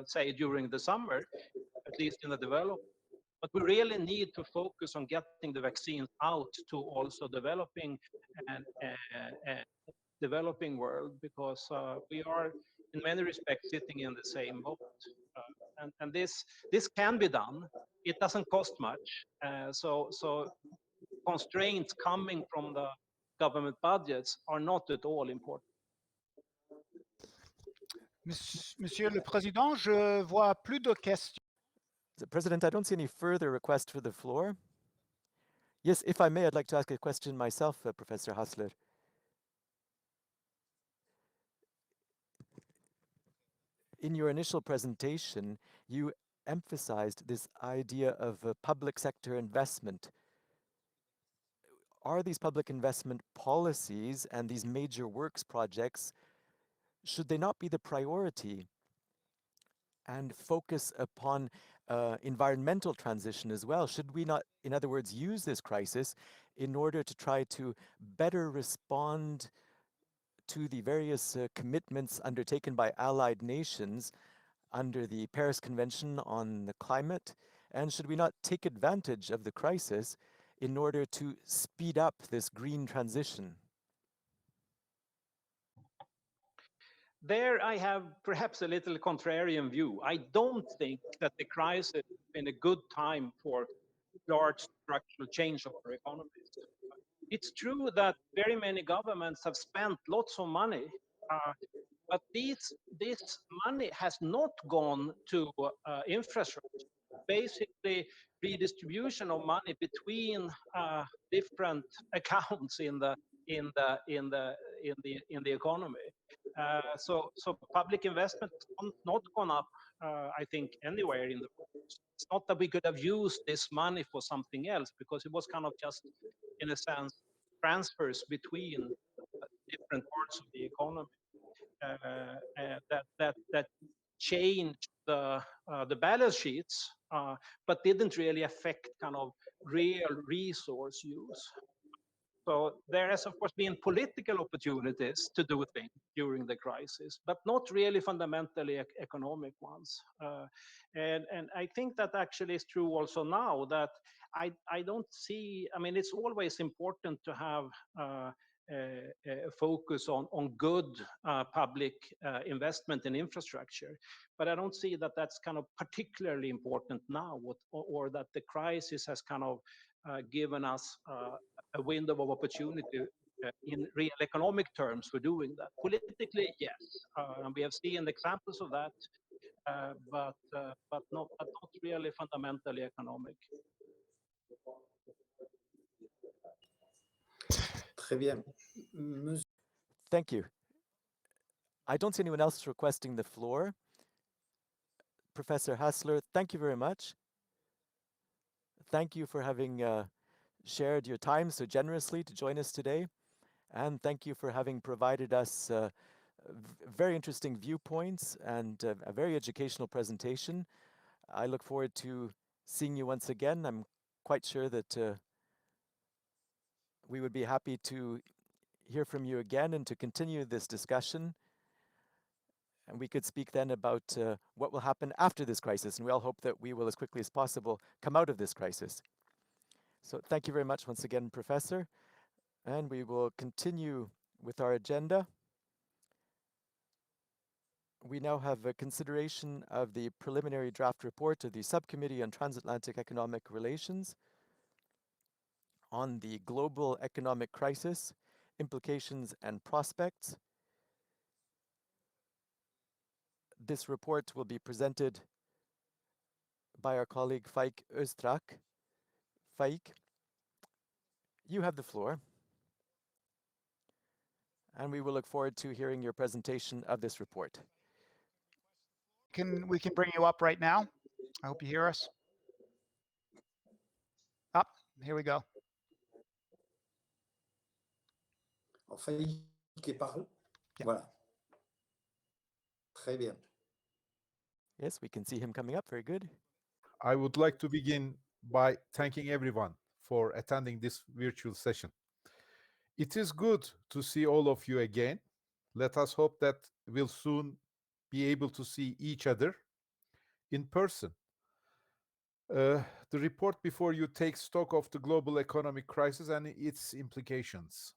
Speaker 5: say during the summer, at least in the developed. But we really need to focus on getting the vaccines out to also and developing world, because we are in many respects sitting in the same boat. And this can be done. It doesn't cost much. So constraints coming from the government budgets are not at all important.
Speaker 3: Monsieur le Président, je vois plus de questions.
Speaker 11: President, I don't see any further requests for the floor. Yes, if I may, I'd like to ask a question myself, Professor Hassler. In your initial presentation, you emphasized this idea of public sector investment. Are these public investment policies and these major works projects, should they not be the priority and focus upon environmental transition as well? Should we not, in other words, use this crisis in order to try to better respond to the various commitments undertaken by allied nations under the Paris Convention on the Climate? And should we not take advantage of the crisis in order to speed up this green transition?
Speaker 5: There I have perhaps a little contrarian view. I don't think that the crisis has been a good time for large structural change of our economies. It's true that very many governments have spent lots of money, but this money has not gone to infrastructure. Basically, redistribution of money between different accounts in the economy. So public investment has not gone up, I think, anywhere in the world. It's not that we could have used this money for something else, because it was kind of just, in a sense, transfers between different parts of the economy that changed the balance sheets, but didn't really affect kind of real resource use. So there has, of course, been political opportunities to do things during the crisis, but not really fundamentally economic ones. And I think that actually is true also now, that I don't see, I mean, it's always important to have a focus on good public investment in infrastructure, but I don't see that that's kind of particularly important now, or that the crisis has kind of given us a window of opportunity in real economic terms for doing that. Politically, yes, and we have seen examples of that, but not really fundamentally economic.
Speaker 6: Très bien.
Speaker 11: Thank you. I don't see anyone else requesting the floor. Professor Hassler, thank you very much. Thank you for having shared your time so generously to join us today. And thank you for having provided us very interesting viewpoints and a very educational presentation. I look forward to seeing you once again. I'm quite sure that we would be happy to hear from you again and to continue this discussion. And we could speak then about what will happen after this crisis. And we all hope that we will, as quickly as possible, come out of this crisis. So thank you very much once again, Professor. And we will continue with our agenda. We now have a consideration of the preliminary draft report of the Subcommittee on Transatlantic Economic Relations on the global economic crisis, implications and prospects. This report will be presented by our colleague Faik Öztrak. Faik, you have the floor, and we will look forward to hearing your presentation of this report.
Speaker 3: We can bring you up right now. I hope you hear us. Up, here we go.
Speaker 6: Enfin, qui parle.
Speaker 3: Yeah.
Speaker 6: Voilà. Très bien.
Speaker 11: Yes, we can see him coming up. Very good.
Speaker 9: I would like to begin by thanking everyone for attending this virtual session. It is good to see all of you again. Let us hope that we'll soon be able to see each other in person. The report before you takes stock of the global economic crisis and its implications.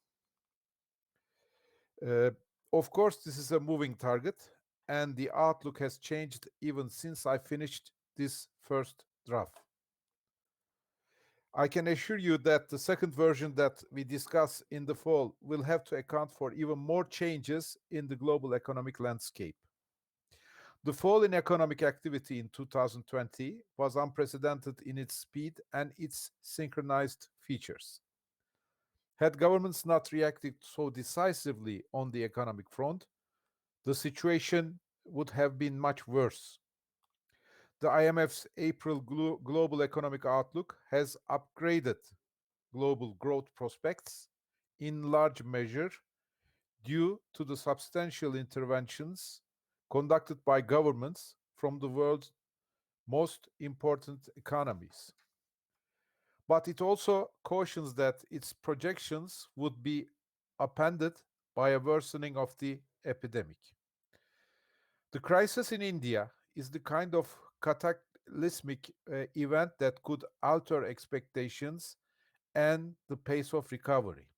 Speaker 9: Of course, this is a moving target, and the outlook has changed even since I finished this first draft. I can assure you that the second version that we discuss in the fall will have to account for even more changes in the global economic landscape. The fall in economic activity in 2020 was unprecedented in its speed and its synchronized features. Had governments not reacted so decisively on the economic front, the situation would have been much worse. The IMF's April Global Economic Outlook has upgraded global growth prospects in large measure due to the substantial interventions conducted by governments from the world's most important economies. But it also cautions that its projections would be upended by a worsening of the epidemic. The crisis in India is the kind of cataclysmic event that could alter expectations and the pace of recovery.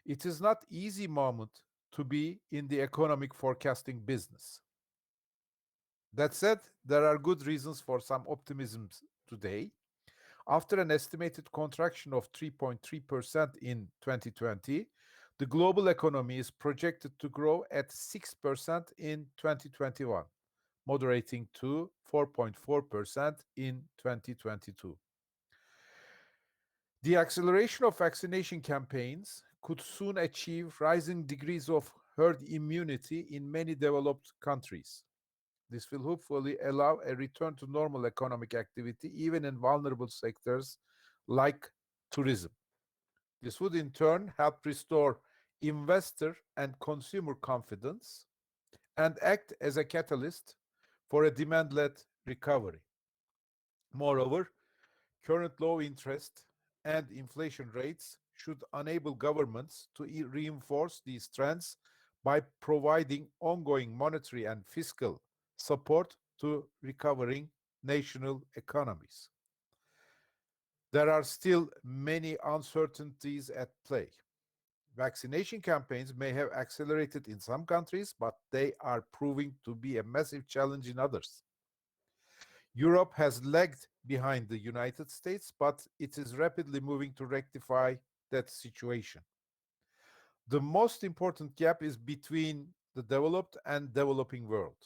Speaker 9: It is not easy moment to be in the economic forecasting business. That said, there are good reasons for some optimism today. After an estimated contraction of 3.3% in 2020, the global economy is projected to grow at 6% in 2021, moderating to 4.4% in 2022. The acceleration of vaccination campaigns could soon achieve rising degrees of herd immunity in many developed countries. This will hopefully allow a return to normal economic activity even in vulnerable sectors like tourism. This would in turn help restore investor and consumer confidence and act as a catalyst for a demand-led recovery. Moreover, current low interest and inflation rates should enable governments to reinforce these trends by providing ongoing monetary and fiscal support to recovering national economies. There are still many uncertainties at play. Vaccination campaigns may have accelerated in some countries, but they are proving to be a massive challenge in others. Europe has lagged behind the United States, but it is rapidly moving to rectify that situation. The most important gap is between the developed and developing world.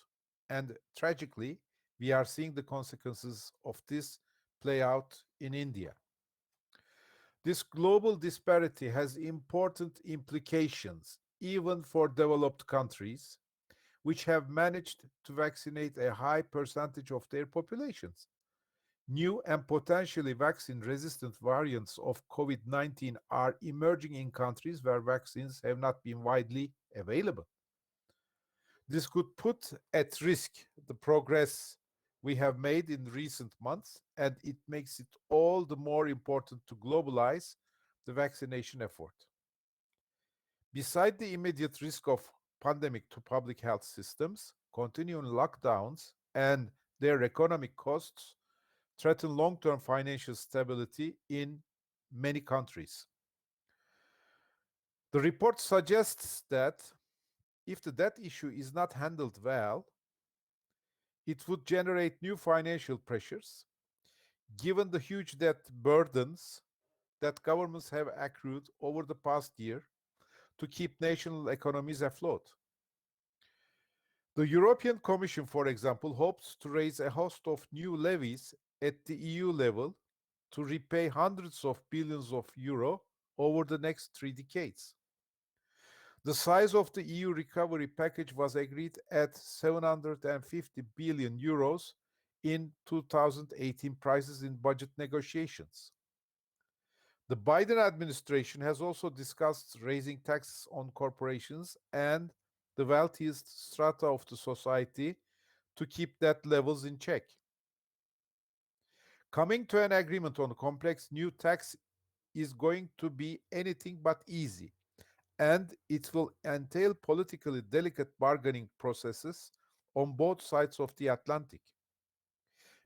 Speaker 9: And tragically, we are seeing the consequences of this play out in India. This global disparity has important implications even for developed countries, which have managed to vaccinate a high percentage of their populations. New and potentially vaccine-resistant variants of COVID-19 are emerging in countries where vaccines have not been widely available. This could put at risk the progress we have made in recent months, and it makes it all the more important to globalize the vaccination effort. Beside the immediate risk of pandemic to public health systems, continuing lockdowns and their economic costs threaten long-term financial stability in many countries. The report suggests that if the debt issue is not handled well, it would generate new financial pressures. Given the huge debt burdens that governments have accrued over the past year to keep national economies afloat. The European Commission, for example, hopes to raise a host of new levies at the EU level to repay hundreds of billions of euro over the next 3 decades. The size of the EU recovery package was agreed at 750 billion euros in 2018 prices in budget negotiations. The Biden administration has also discussed raising taxes on corporations and the wealthiest strata of the society to keep that levels in check. Coming to an agreement on a complex new tax is going to be anything but easy, and it will entail politically delicate bargaining processes on both sides of the Atlantic.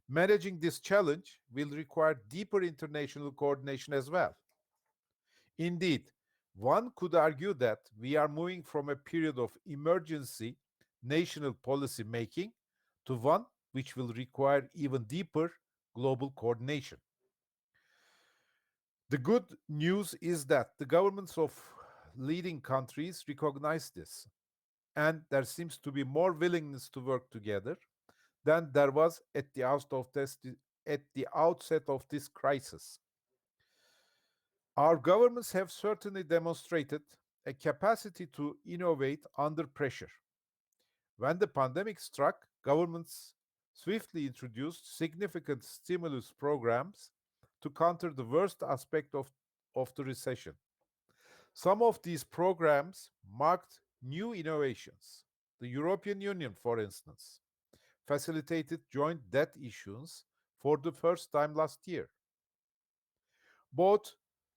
Speaker 9: Managing this challenge will require deeper international coordination as well. Indeed, one could argue that we are moving from a period of emergency national policy making to one which will require even deeper global coordination. The good news is that the governments of leading countries recognize this, and there seems to be more willingness to work together than there was at the outset of this crisis. Our governments have certainly demonstrated a capacity to innovate under pressure. When the pandemic struck, governments swiftly introduced significant stimulus programs to counter the worst aspect of the recession. Some of these programs marked new innovations. The European Union, for instance, facilitated joint debt issuance for the first time last year. Both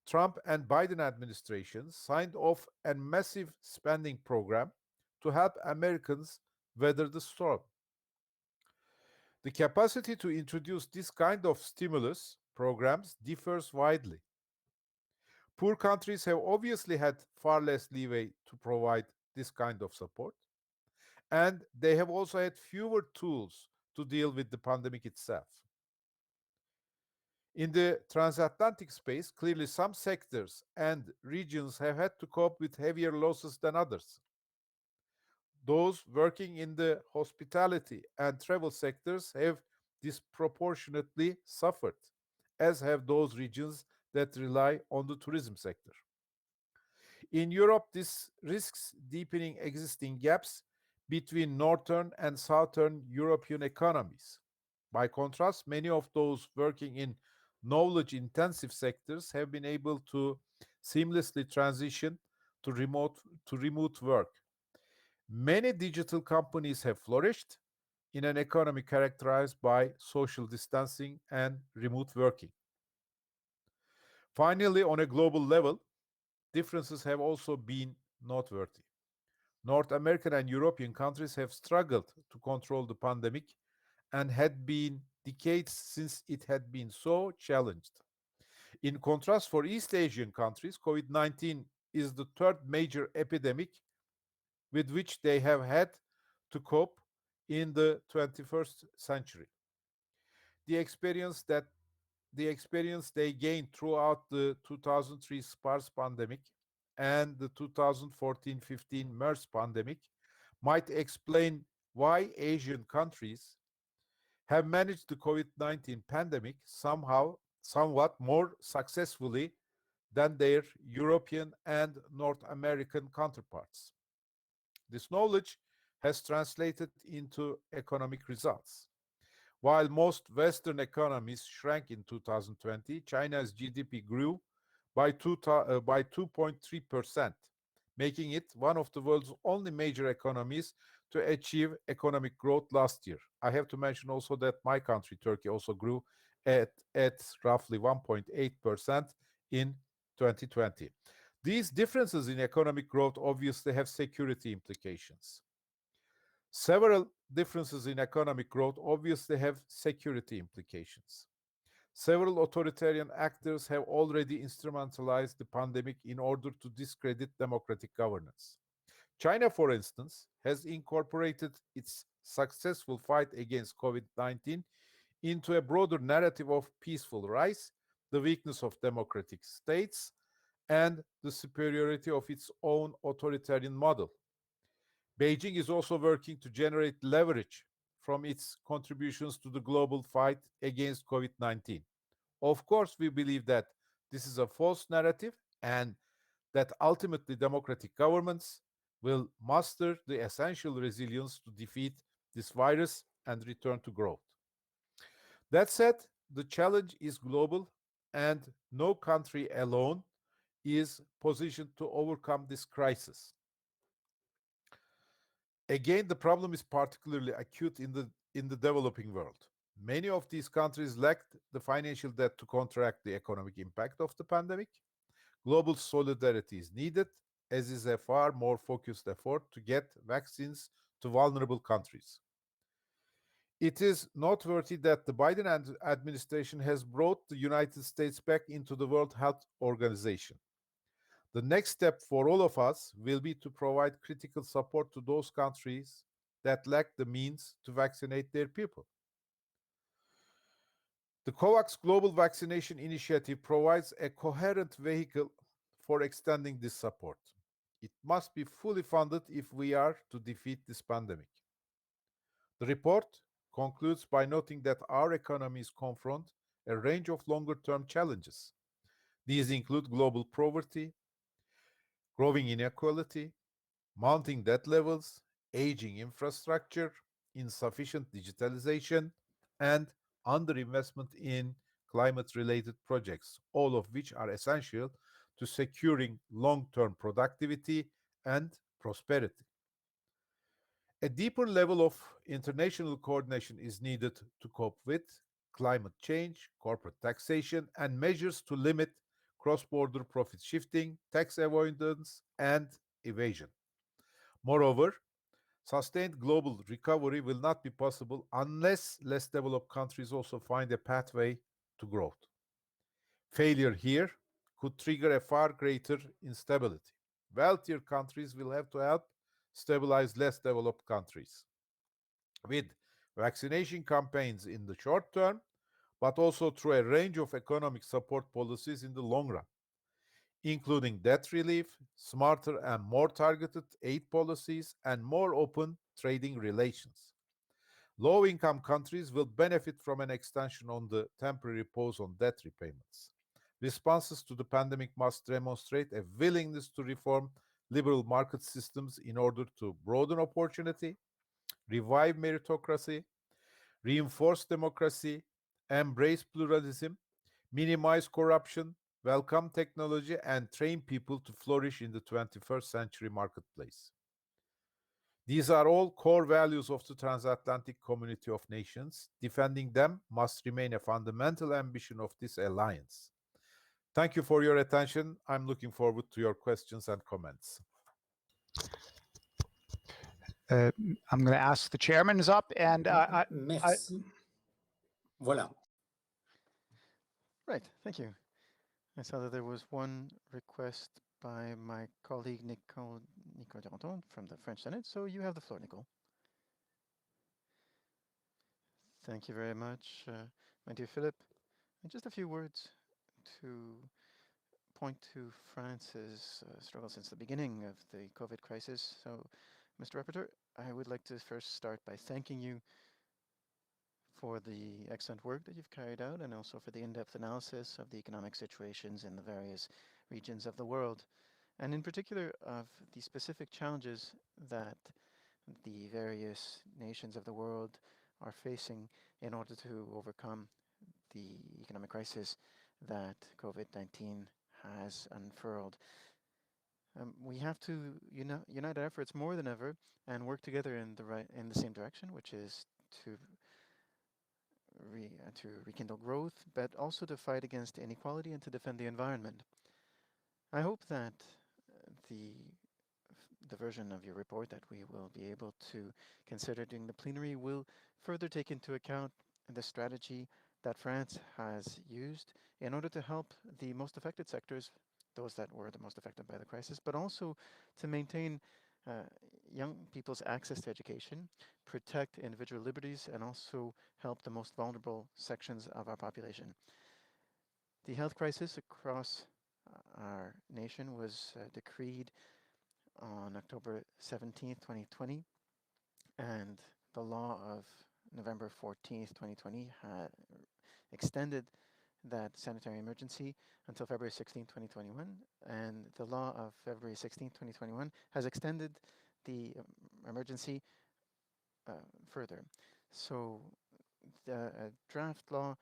Speaker 9: Trump and Biden administrations signed off a massive spending program to help Americans weather the storm. The capacity to introduce this kind of stimulus programs differs widely. Poor countries have obviously had far less leeway to provide this kind of support, and they have also had fewer tools to deal with the pandemic itself. In the transatlantic space, clearly some sectors and regions have had to cope with heavier losses than others. Those working in the hospitality and travel sectors have disproportionately suffered, as have those regions that rely on the tourism sector. In Europe, this risks deepening existing gaps between northern and southern European economies. By contrast, many of those working in knowledge-intensive sectors have been able to seamlessly transition to remote work. Many digital companies have flourished in an economy characterized by social distancing and remote working. Finally, on a global level, differences have also been noteworthy. North American and European countries have struggled to control the pandemic and had been decades since it had been so challenged. In contrast, for East Asian countries, COVID-19 is the third major epidemic with which they have had to cope in the 21st century. The experience they gained throughout the 2003 SARS pandemic and the 2014-15 MERS pandemic might explain why Asian countries have managed the COVID-19 pandemic somewhat more successfully than their European and North American counterparts. This knowledge has translated into economic results. While most Western economies shrank in 2020, China's GDP grew by 2.3%, making it one of the world's only major economies to achieve economic growth last year. I have to mention also that my country, Turkey, also grew at roughly 1.8% in 2020. These differences in economic growth obviously have security implications. Several differences in economic growth obviously have security implications. Several authoritarian actors have already instrumentalized the pandemic in order to discredit democratic governance. China, for instance, has incorporated its successful fight against COVID-19 into a broader narrative of peaceful rise the weakness of democratic states, and the superiority of its own authoritarian model. Beijing is also working to generate leverage from its contributions to the global fight against COVID 19. Of course, we believe that this is a false narrative and that ultimately democratic governments will muster the essential resilience to defeat this virus and return to growth. That said, the challenge is global and no country alone is positioned to overcome this crisis. Again, the problem is particularly acute in the developing world. Many of these countries lacked the financial debt to counteract the economic impact of the pandemic. Global solidarity is needed, as is a far more focused effort to get vaccines to vulnerable countries. It is noteworthy that the Biden administration has brought the United States back into the World Health Organization. The next step for all of us will be to provide critical support to those countries that lack the means to vaccinate their people. The COVAX Global Vaccination Initiative provides a coherent vehicle for extending this support. It must be fully funded if we are to defeat this pandemic. The report concludes by noting that our economies confront a range of longer-term challenges. These include global poverty, growing inequality, mounting debt levels, aging infrastructure, insufficient digitalization, and underinvestment in climate-related projects, all of which are essential to securing long-term productivity and prosperity. A deeper level of international coordination is needed to cope with climate change, corporate taxation, and measures to limit cross-border profit shifting, tax avoidance, and evasion. Moreover, sustained global recovery will not be possible unless less developed countries also find a pathway to growth. Failure here could trigger a far greater instability. Wealthier countries will have to help stabilize less developed countries with vaccination campaigns in the short term, but also through a range of economic support policies in the long run, including debt relief, smarter and more targeted aid policies, and more open trading relations. Low-income countries will benefit from an extension on the temporary pause on debt repayments. Responses to the pandemic must demonstrate a willingness to reform liberal market systems in order to broaden opportunity, revive meritocracy, reinforce democracy, embrace pluralism, minimize corruption, welcome technology, and train people to flourish in the 21st century marketplace. These are all core values of the transatlantic community of nations. Defending them must remain a fundamental ambition of this alliance. Thank you for your attention. I'm looking forward to your questions and comments.
Speaker 3: I'm going to ask the chairman is up, and
Speaker 6: Merci. Voilà.
Speaker 1: Right, thank you. I saw that there was one request by my colleague Nicole Duranton from the French Senate, so you have the floor, Nicole. Thank you very much, my dear Philip. And just a few words to point to France's struggle since the beginning of the COVID crisis. So, Mr. Rapporteur, I would like to first start by thanking you for the excellent work that you've carried out and also for the in-depth analysis of the economic situations in the various regions of the world, and in particular of the specific challenges that the various nations of the world are facing in order to overcome the economic crisis that COVID-19 has unfurled. We have to unite our efforts more than ever and work together in the same direction, which is to rekindle growth, but also to fight against inequality and to defend the environment. I hope that the version of your report that we will be able to consider during the plenary will further take into account the strategy that France has used in order to help the most affected sectors, those that were the most affected by the crisis, but also to maintain young people's access to education, protect individual liberties, and also help the most vulnerable sections of our population. The health crisis across our nation was decreed on October 17th, 2020, and the law of November 14th, 2020 had extended that sanitary emergency until February 16, 2021, and the law of February 16, 2021 has extended the emergency further. So the draft law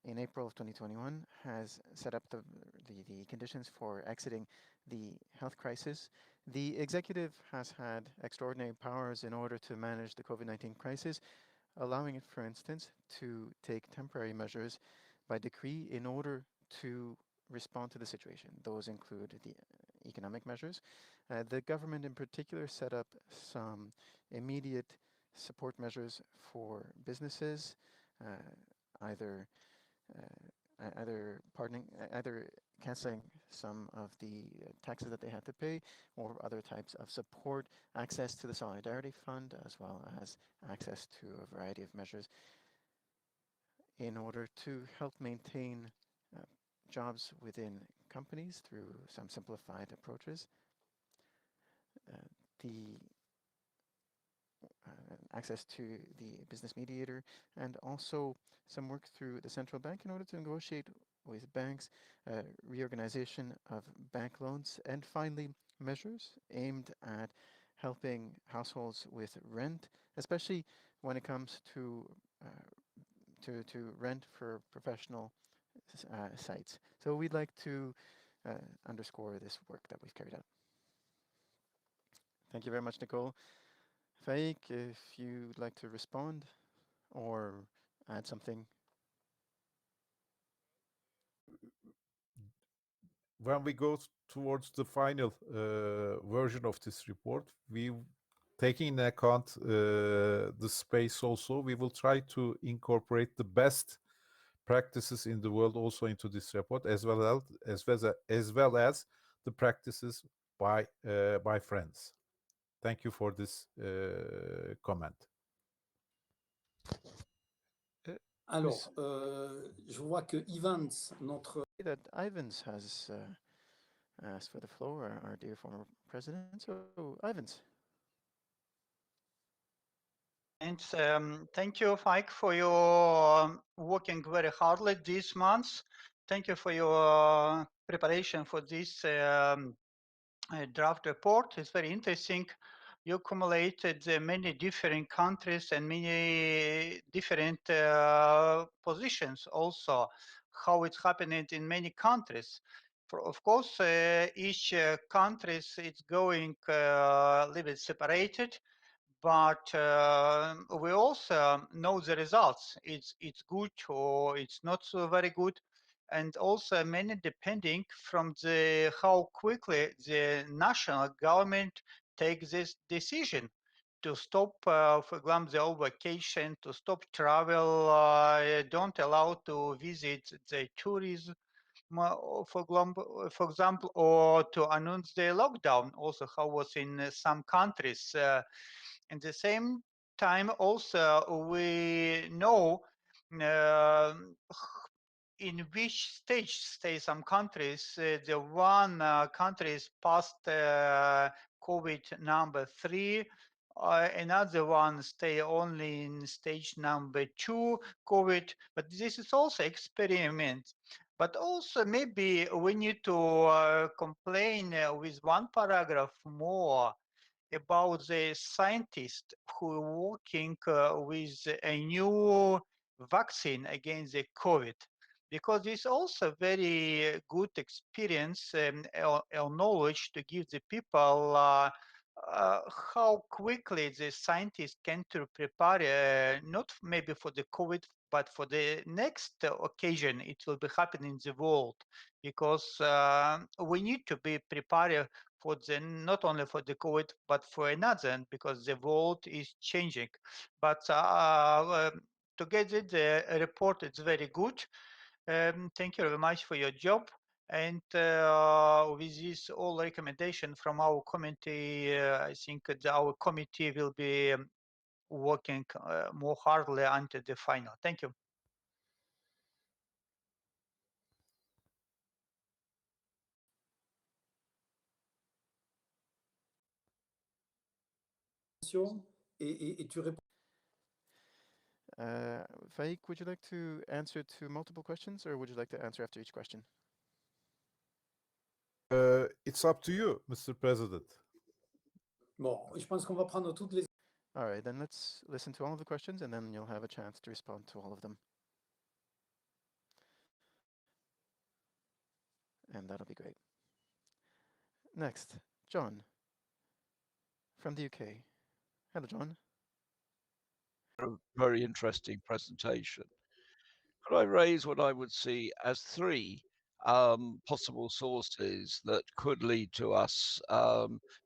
Speaker 1: in April of 2021 has set up the conditions for exiting the health crisis. The executive has had extraordinary powers in order to manage the COVID-19 crisis, allowing it, for instance, to take temporary measures by decree in order to respond to the situation. Those include the economic measures. The government in particular set up some immediate support measures for businesses, either either canceling some of the taxes that they had to pay, or other types of support, access to the Solidarity Fund, as well as access to a variety of measures in order to help maintain uh, jobs within companies through some simplified approaches. The access to the business mediator, and also some work through the central bank in order to negotiate with banks, reorganization of bank loans, and finally measures aimed at helping households with rent, especially when it comes to rent for professional sites. So we'd like to underscore this work that we've carried out. Thank you very much, Nicole. Faik, if you'd like to respond or add something.
Speaker 9: When we go towards the final version of this report, we taking into account the space also, we will try to incorporate the best practices in the world also into this report, as well as the practices by friends. Thank you for this comment.
Speaker 6: Alors, je vois que Evans, notre...
Speaker 1: That Ivans has asked for the floor, our dear former president. So, Ivans.
Speaker 8: And thank you, Mike, for your working very hardly this month. Thank you for your preparation for this draft report. It's very interesting. You accumulated many different countries and many different positions also, how it's happening in many countries. Of course, each country is going a little bit separated, but we also know the results. It's good or it's not so very good, and also many depending from the how quickly the national government takes this decision to stop, for example, the whole vacation, to stop travel, don't allow to visit the tourism, for example, or to announce the lockdown. Also, how was in some countries. At the same time, also we know in which stage stay some countries. The one country is past COVID number 3. Another one stay only in stage number 2 COVID, but this is also experiment. But also maybe we need to complain with one paragraph more about the scientists who are working with a new vaccine against the COVID, because it's also very good experience or knowledge to give the people how quickly the scientists can to prepare, not maybe for the COVID, but for the next occasion it will be happening in the world, because we need to be prepared for the not only for the COVID but for another, because the world is changing. But to get it, the report is very good. Thank you very much for your job. And with this all recommendation from our committee, I think that our committee will be working more hardly until the final. Thank you.
Speaker 6: questions et tu réponds.
Speaker 1: Faik, would you like to answer to multiple questions, or would you like to answer after each question?
Speaker 9: It's up to you, Mr. President.
Speaker 6: Bon, je pense qu'on va prendre toutes les.
Speaker 1: All right, then let's listen to all of the questions, and then you'll have a chance to respond to all of them. And that'll be great. Next, John from the UK. Hello, John.
Speaker 13: A very interesting presentation. Could I raise what I would see as three possible sources that could lead to us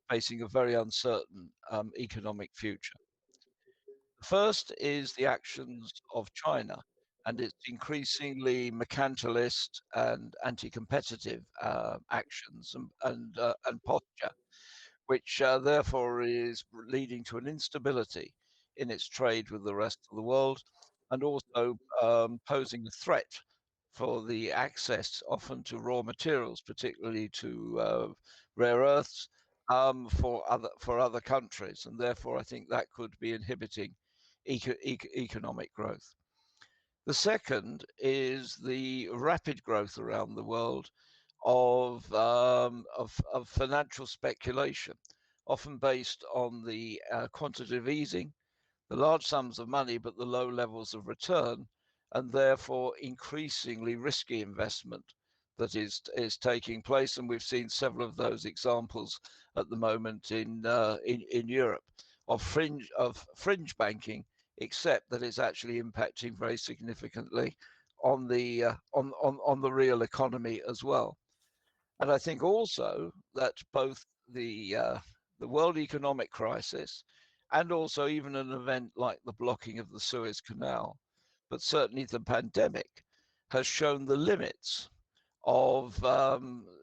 Speaker 13: facing a very uncertain economic future? The first is the actions of China and its increasingly mercantilist and anti-competitive actions and posture, which therefore is leading to an instability in its trade with the rest of the world, and also posing a threat for the access often to raw materials, particularly to rare earths, for other countries, and therefore I think that could be inhibiting economic growth. The second is the rapid growth around the world of financial speculation, often based on the quantitative easing, the large sums of money, but the low levels of return, and therefore increasingly risky investment that is taking place. And we've seen several of those examples at the moment in Europe of fringe banking, except that it's actually impacting very significantly on the real economy as well. And I think also that both the world economic crisis and also even an event like the blocking of the Suez Canal, but certainly the pandemic, has shown the limits of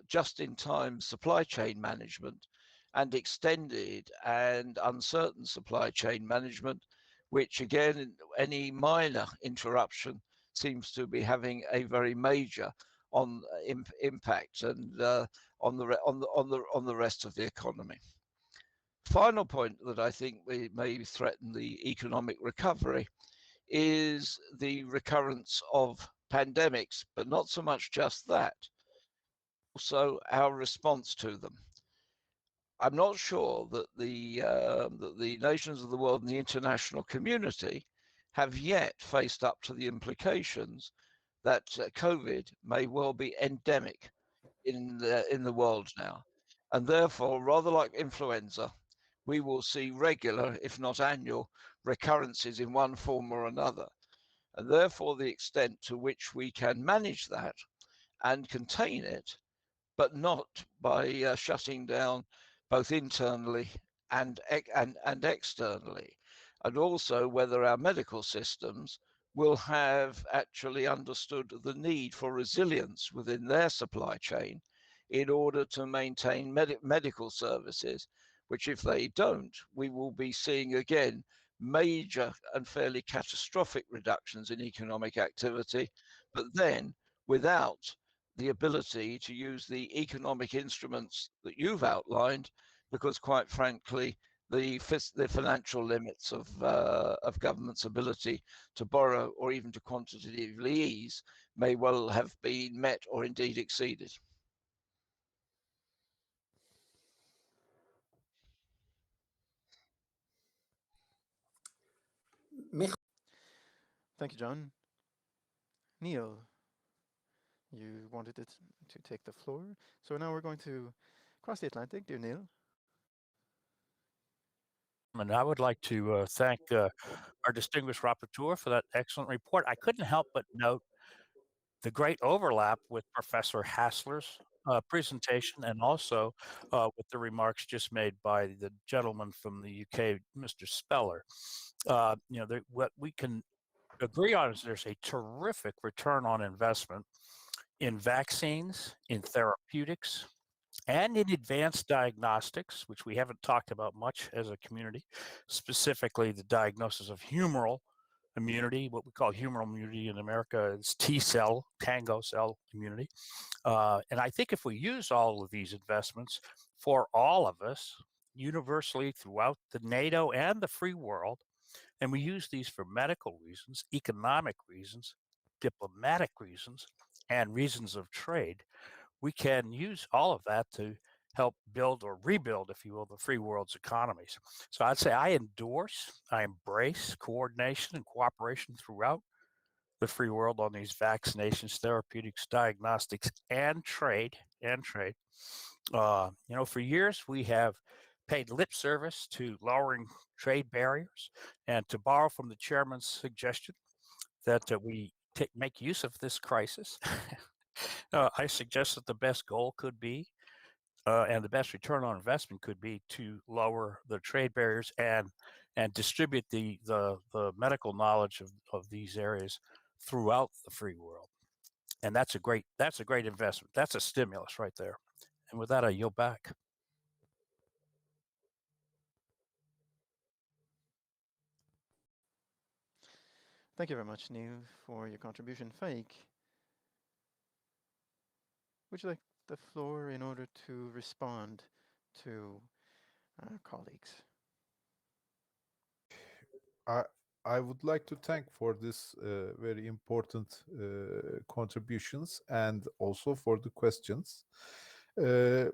Speaker 13: just-in-time supply chain management and extended and uncertain supply chain management, which again, any minor interruption seems to be having a very major impact and on the rest of the economy. Final point that I think may threaten the economic recovery is the recurrence of pandemics, but not so much just that, also our response to them. I'm not sure that the nations of the world and the international community have yet faced up to the implications that COVID may well be endemic in the world now, and therefore, rather like influenza, we will see regular, if not annual, recurrences in one form or another, and therefore the extent to which we can manage that and contain it, but not by shutting down both internally and externally, and also whether our medical systems will have actually understood the need for resilience within their supply chain in order to maintain medical services, which if they don't, we will be seeing again major and fairly catastrophic reductions in economic activity, but then without the ability to use the economic instruments that you've outlined, because quite frankly, the financial limits of government's ability to borrow or even to quantitatively ease may well have been met or indeed exceeded.
Speaker 1: Thank you, John. Neil, you wanted it to take the floor. So now we're going to cross the Atlantic. Dear Neil.
Speaker 14: And I would like to thank our distinguished rapporteur for that excellent report. I couldn't help but note the great overlap with Professor Hassler's presentation and also with the remarks just made by the gentleman from the UK, Mr. Speller. What we can agree on is there's a terrific return on investment in vaccines, in therapeutics, and in advanced diagnostics, which we haven't talked about much as a community, specifically the diagnosis of humoral immunity. What we call humoral immunity in America is T cell, tango cell immunity. And I think if we use all of these investments for all of us, universally throughout the NATO and the free world, and we use these for medical reasons, economic reasons, diplomatic reasons, and reasons of trade, we can use all of that to help build or rebuild, if you will, the free world's economies. So I'd say I embrace coordination and cooperation throughout the free world on these vaccinations, therapeutics, diagnostics, and trade. For years we have paid lip service to lowering trade barriers, and to borrow from the chairman's suggestion that we make use of this crisis. I suggest that the best goal could be, and the best return on investment could be, to lower the trade barriers and distribute the medical knowledge of these areas throughout the free world. And that's a great investment. That's a stimulus right there. And with that, I yield back.
Speaker 1: Thank you very much, Neil, for your contribution. Faik, would you like the floor in order to respond to our colleagues?
Speaker 9: I would like to thank for this very important contributions and also for the questions. Well,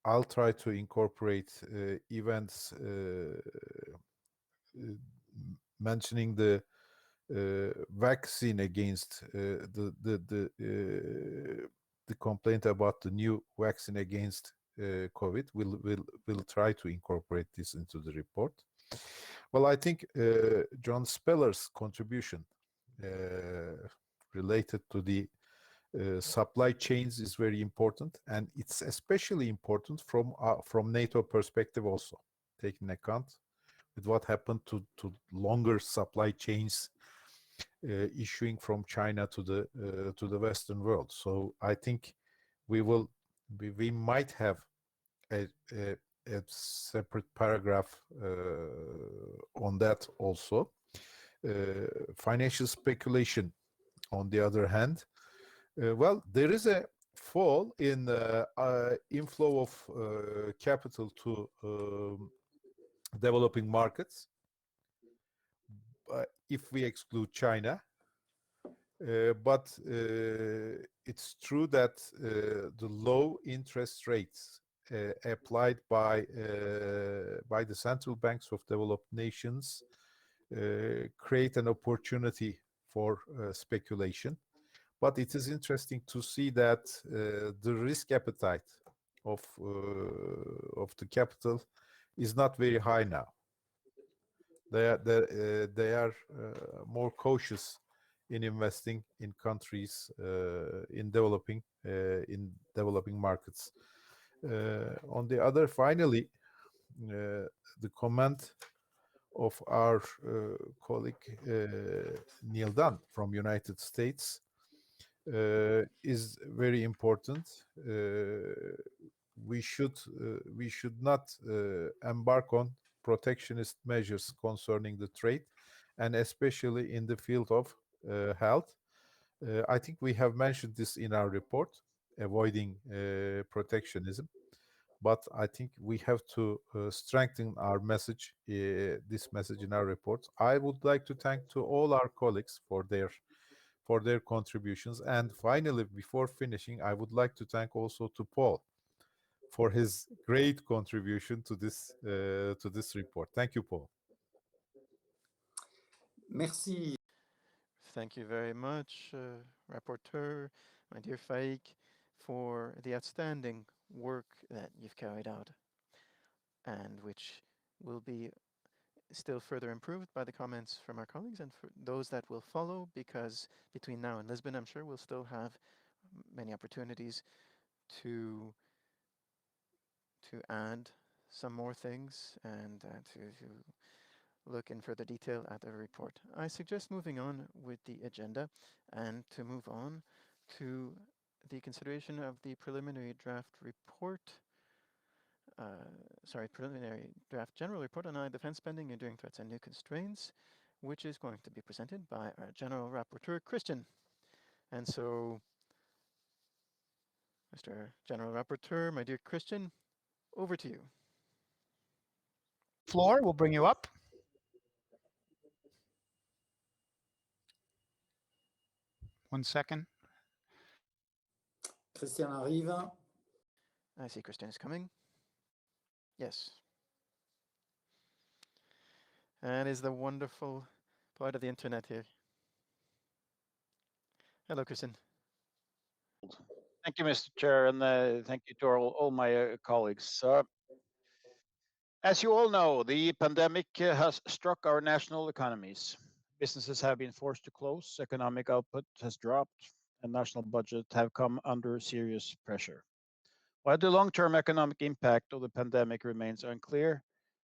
Speaker 9: I'll try to incorporate events mentioning the vaccine against the complaint about the new vaccine against COVID. We'll try to incorporate this into the report. Well, I think John Speller's contribution related to the supply chains is very important, and it's especially important from NATO perspective also, taking account with what happened to longer supply chains issuing from China to the Western world. So I think we might have a separate paragraph on that also. Financial speculation, on the other hand, well, there is a fall in inflow of capital to developing markets, if we exclude China. But it's true that the low interest rates applied by the central banks of developed nations create an opportunity for speculation. But it is interesting to see that the risk appetite of the capital is not very high now. They are more cautious in investing in countries in developing markets. Finally, the comment of our colleague Neil Dunn from United States is very important. We should not embark on protectionist measures concerning the trade, and especially in the field of health. I think we have mentioned this in our report, avoiding protectionism. But I think we have to strengthen our message, this message in our report. I would like to thank to all our colleagues for their contributions. And finally, before finishing, I would like to thank also to Paul for his great contribution to this report. Thank you, Paul.
Speaker 6: Merci.
Speaker 1: Thank you very much, Rapporteur, my dear Faik, for the outstanding work that you've carried out, and which will be still further improved by the comments from our colleagues and for those that will follow, because between now and Lisbon, I'm sure we'll still have many opportunities to add some more things and to look in further detail at the report. I suggest moving on with the agenda and to move on to the consideration of the preliminary draft report. Preliminary draft general report on defense spending, enduring threats and new constraints, which is going to be presented by our general rapporteur, Christian. And so, Mr. General Rapporteur, my dear Christian, over to you.
Speaker 3: Floor, we'll bring you up. One second.
Speaker 6: Christian arrive.
Speaker 1: I see Christian is coming. Yes. And is the wonderful part of the internet here. Hello, Christian.
Speaker 12: Thank you, Mr. Chair, and thank you to all my colleagues. As you all know, the pandemic has struck our national economies. Businesses have been forced to close, economic output has dropped, and national budgets have come under serious pressure. While the long-term economic impact of the pandemic remains unclear,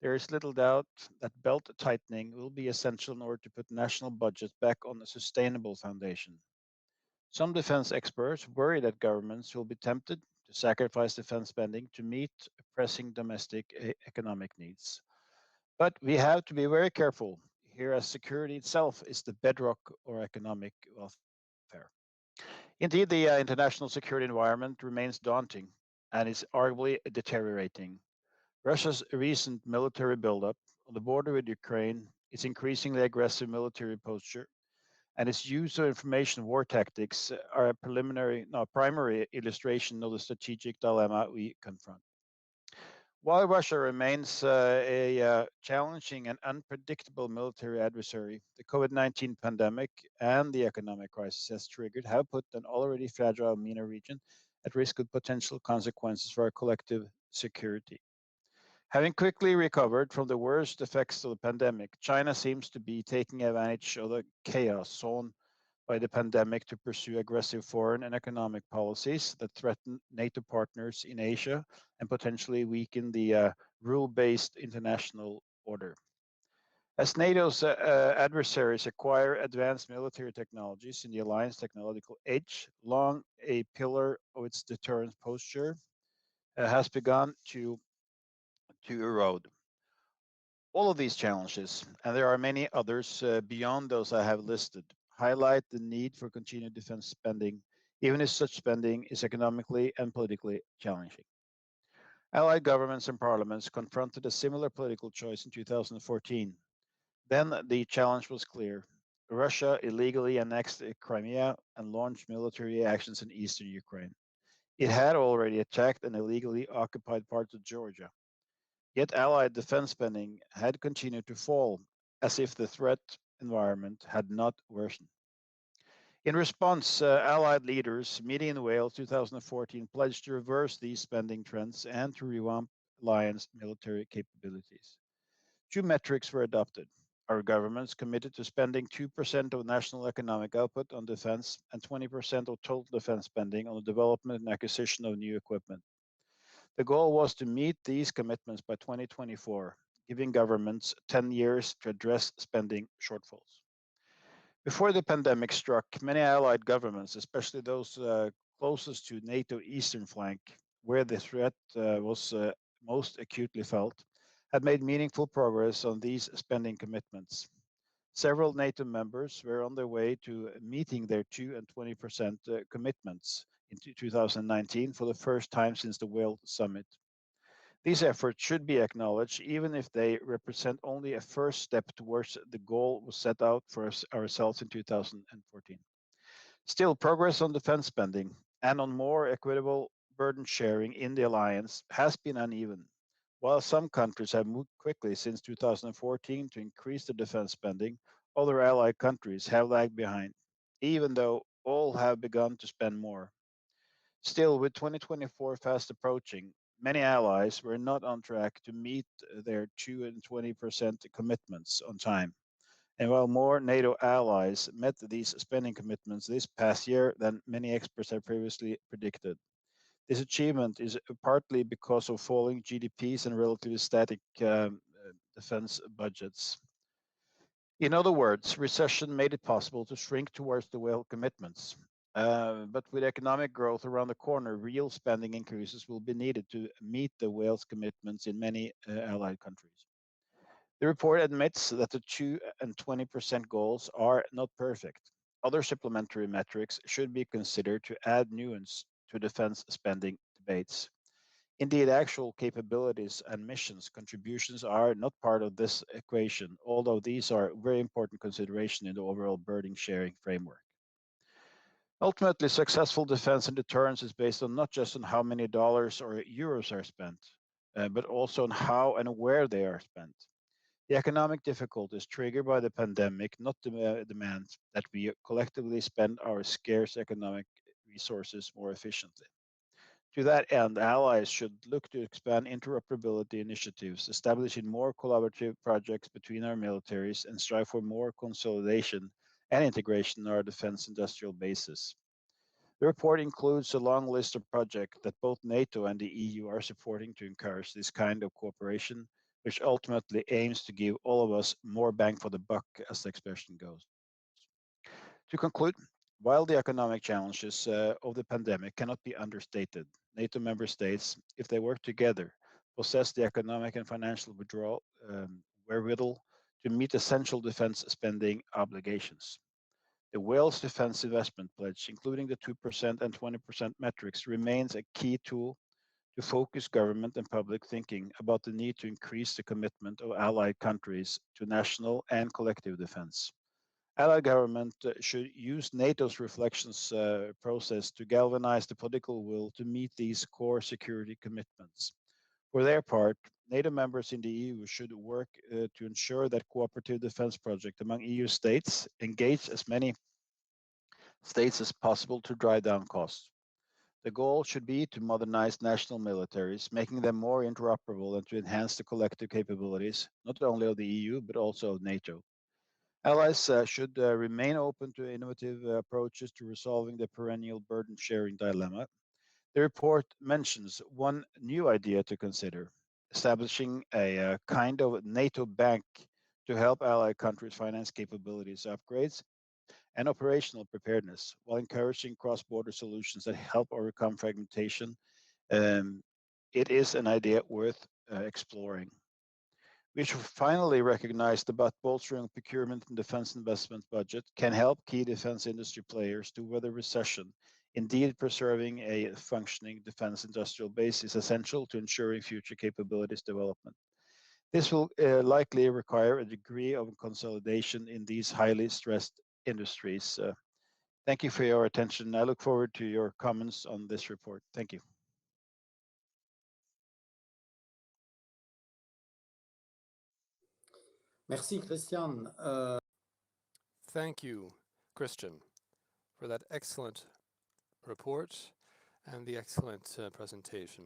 Speaker 12: there is little doubt that belt tightening will be essential in order to put national budgets back on a sustainable foundation. Some defense experts worry that governments will be tempted to sacrifice defense spending to meet pressing domestic economic needs. But we have to be very careful here, as security itself is the bedrock of economic welfare. Indeed, the international security environment remains daunting and is arguably deteriorating. Russia's recent military buildup on the border with Ukraine, its increasingly aggressive military posture, and its use of information war tactics are a primary illustration of the strategic dilemma we confront. While Russia remains a challenging and unpredictable military adversary, the COVID-19 pandemic and the economic crisis has triggered have put an already fragile MENA region at risk of potential consequences for our collective security. Having quickly recovered from the worst effects of the pandemic, China seems to be taking advantage of the chaos sown by the pandemic to pursue aggressive foreign and economic policies that threaten NATO partners in Asia and potentially weaken the rule-based international order. As NATO's adversaries acquire advanced military technologies in the alliance technological edge, long a pillar of its deterrence posture has begun to erode. All of these challenges, and there are many others beyond those I have listed, highlight the need for continued defense spending, even if such spending is economically and politically challenging. Allied governments and parliaments confronted a similar political choice in 2014. Then the challenge was clear. Russia illegally annexed Crimea and launched military actions in eastern Ukraine. It had already attacked and illegally occupied parts of Georgia. Yet Allied defense spending had continued to fall, as if the threat environment had not worsened. In response, Allied leaders meeting in Wales 2014 pledged to reverse these spending trends and to revamp alliance military capabilities. Two metrics were adopted. Our governments committed to spending 2% of national economic output on defense and 20% of total defense spending on the development and acquisition of new equipment. The goal was to meet these commitments by 2024, giving governments 10 years to address spending shortfalls. Before the pandemic struck, many allied governments, especially those closest to NATO eastern flank, where the threat was most acutely felt, had made meaningful progress on these spending commitments. Several NATO members were on their way to meeting their 2 and 20% commitments in 2019 for the first time since the Wales Summit. These efforts should be acknowledged, even if they represent only a first step towards the goal we set out for ourselves in 2014. Still, progress on defense spending and on more equitable burden sharing in the alliance has been uneven. While some countries have moved quickly since 2014 to increase their defense spending, other allied countries have lagged behind, even though all have begun to spend more. Still, with 2024 fast approaching, many allies were not on track to meet their 2 and 20% commitments on time. And while more NATO allies met these spending commitments this past year than many experts had previously predicted. This achievement is partly because of falling GDPs and relatively static defense budgets. In other words, recession made it possible to shrink towards the Wales commitments. But with economic growth around the corner, real spending increases will be needed to meet the Wales commitments in many allied countries. The report admits that the 2 and 20% goals are not perfect. Other supplementary metrics should be considered to add nuance to defense spending debates. Indeed, actual capabilities and missions contributions are not part of this equation, although these are very important consideration in the overall burden sharing framework. Ultimately, successful defense and deterrence is based on not just on how many dollars or euros are spent, but also on how and where they are spent. The economic difficulties triggered by the pandemic not demand that we collectively spend our scarce economic resources more efficiently. To that end, allies should look to expand interoperability initiatives, establishing more collaborative projects between our militaries, and strive for more consolidation and integration in our defense industrial bases. The report includes a long list of projects that both NATO and the EU are supporting to encourage this kind of cooperation, which ultimately aims to give all of us more bang for the buck, as the expression goes. To conclude, while the economic challenges of the pandemic cannot be understated, NATO member states, if they work together, possess the economic and financial wherewithal to meet essential defense spending obligations. The Wales Defence Investment Pledge, including the 2% and 20% metrics, remains a key tool to focus government and public thinking about the need to increase the commitment of allied countries to national and collective defense. Allied government should use NATO's reflections process to galvanize the political will to meet these core security commitments. For their part, NATO members in the EU should work to ensure that cooperative defense projects among EU states engage as many states as possible to drive down costs. The goal should be to modernize national militaries, making them more interoperable and to enhance the collective capabilities, not only of the EU, but also of NATO. Allies should remain open to innovative approaches to resolving the perennial burden sharing dilemma. The report mentions one new idea to consider, establishing a kind of NATO bank to help allied countries finance capabilities upgrades and operational preparedness while encouraging cross-border solutions that help overcome fragmentation. Um, it is an idea worth exploring. We should finally recognize that bolstering procurement and defense investment budget can help key defense industry players to weather recession. Indeed, preserving a functioning defense industrial base is essential to ensuring future capabilities development. This will likely require a degree of consolidation in these highly stressed industries. Thank you for your attention. I look forward to your comments on this report. Thank you.
Speaker 6: Merci, Christian.
Speaker 7: Thank you, Christian, for that excellent report and the excellent presentation.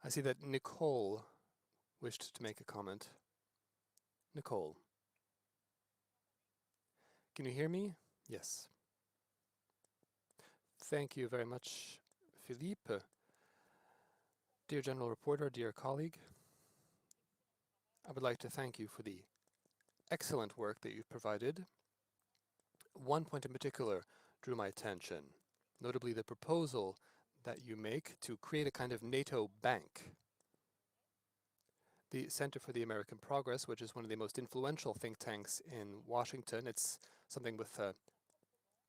Speaker 7: I see that Nicole wished to make a comment. Nicole, can you hear me? Yes. Thank you very much, Philippe. Dear General Reporter, dear colleague, I would like to thank you for the excellent work that you've provided. One point in particular drew my attention, notably the proposal that you make to create a kind of NATO bank. The Center for the American Progress, which is one of the most influential think tanks in Washington, it's something with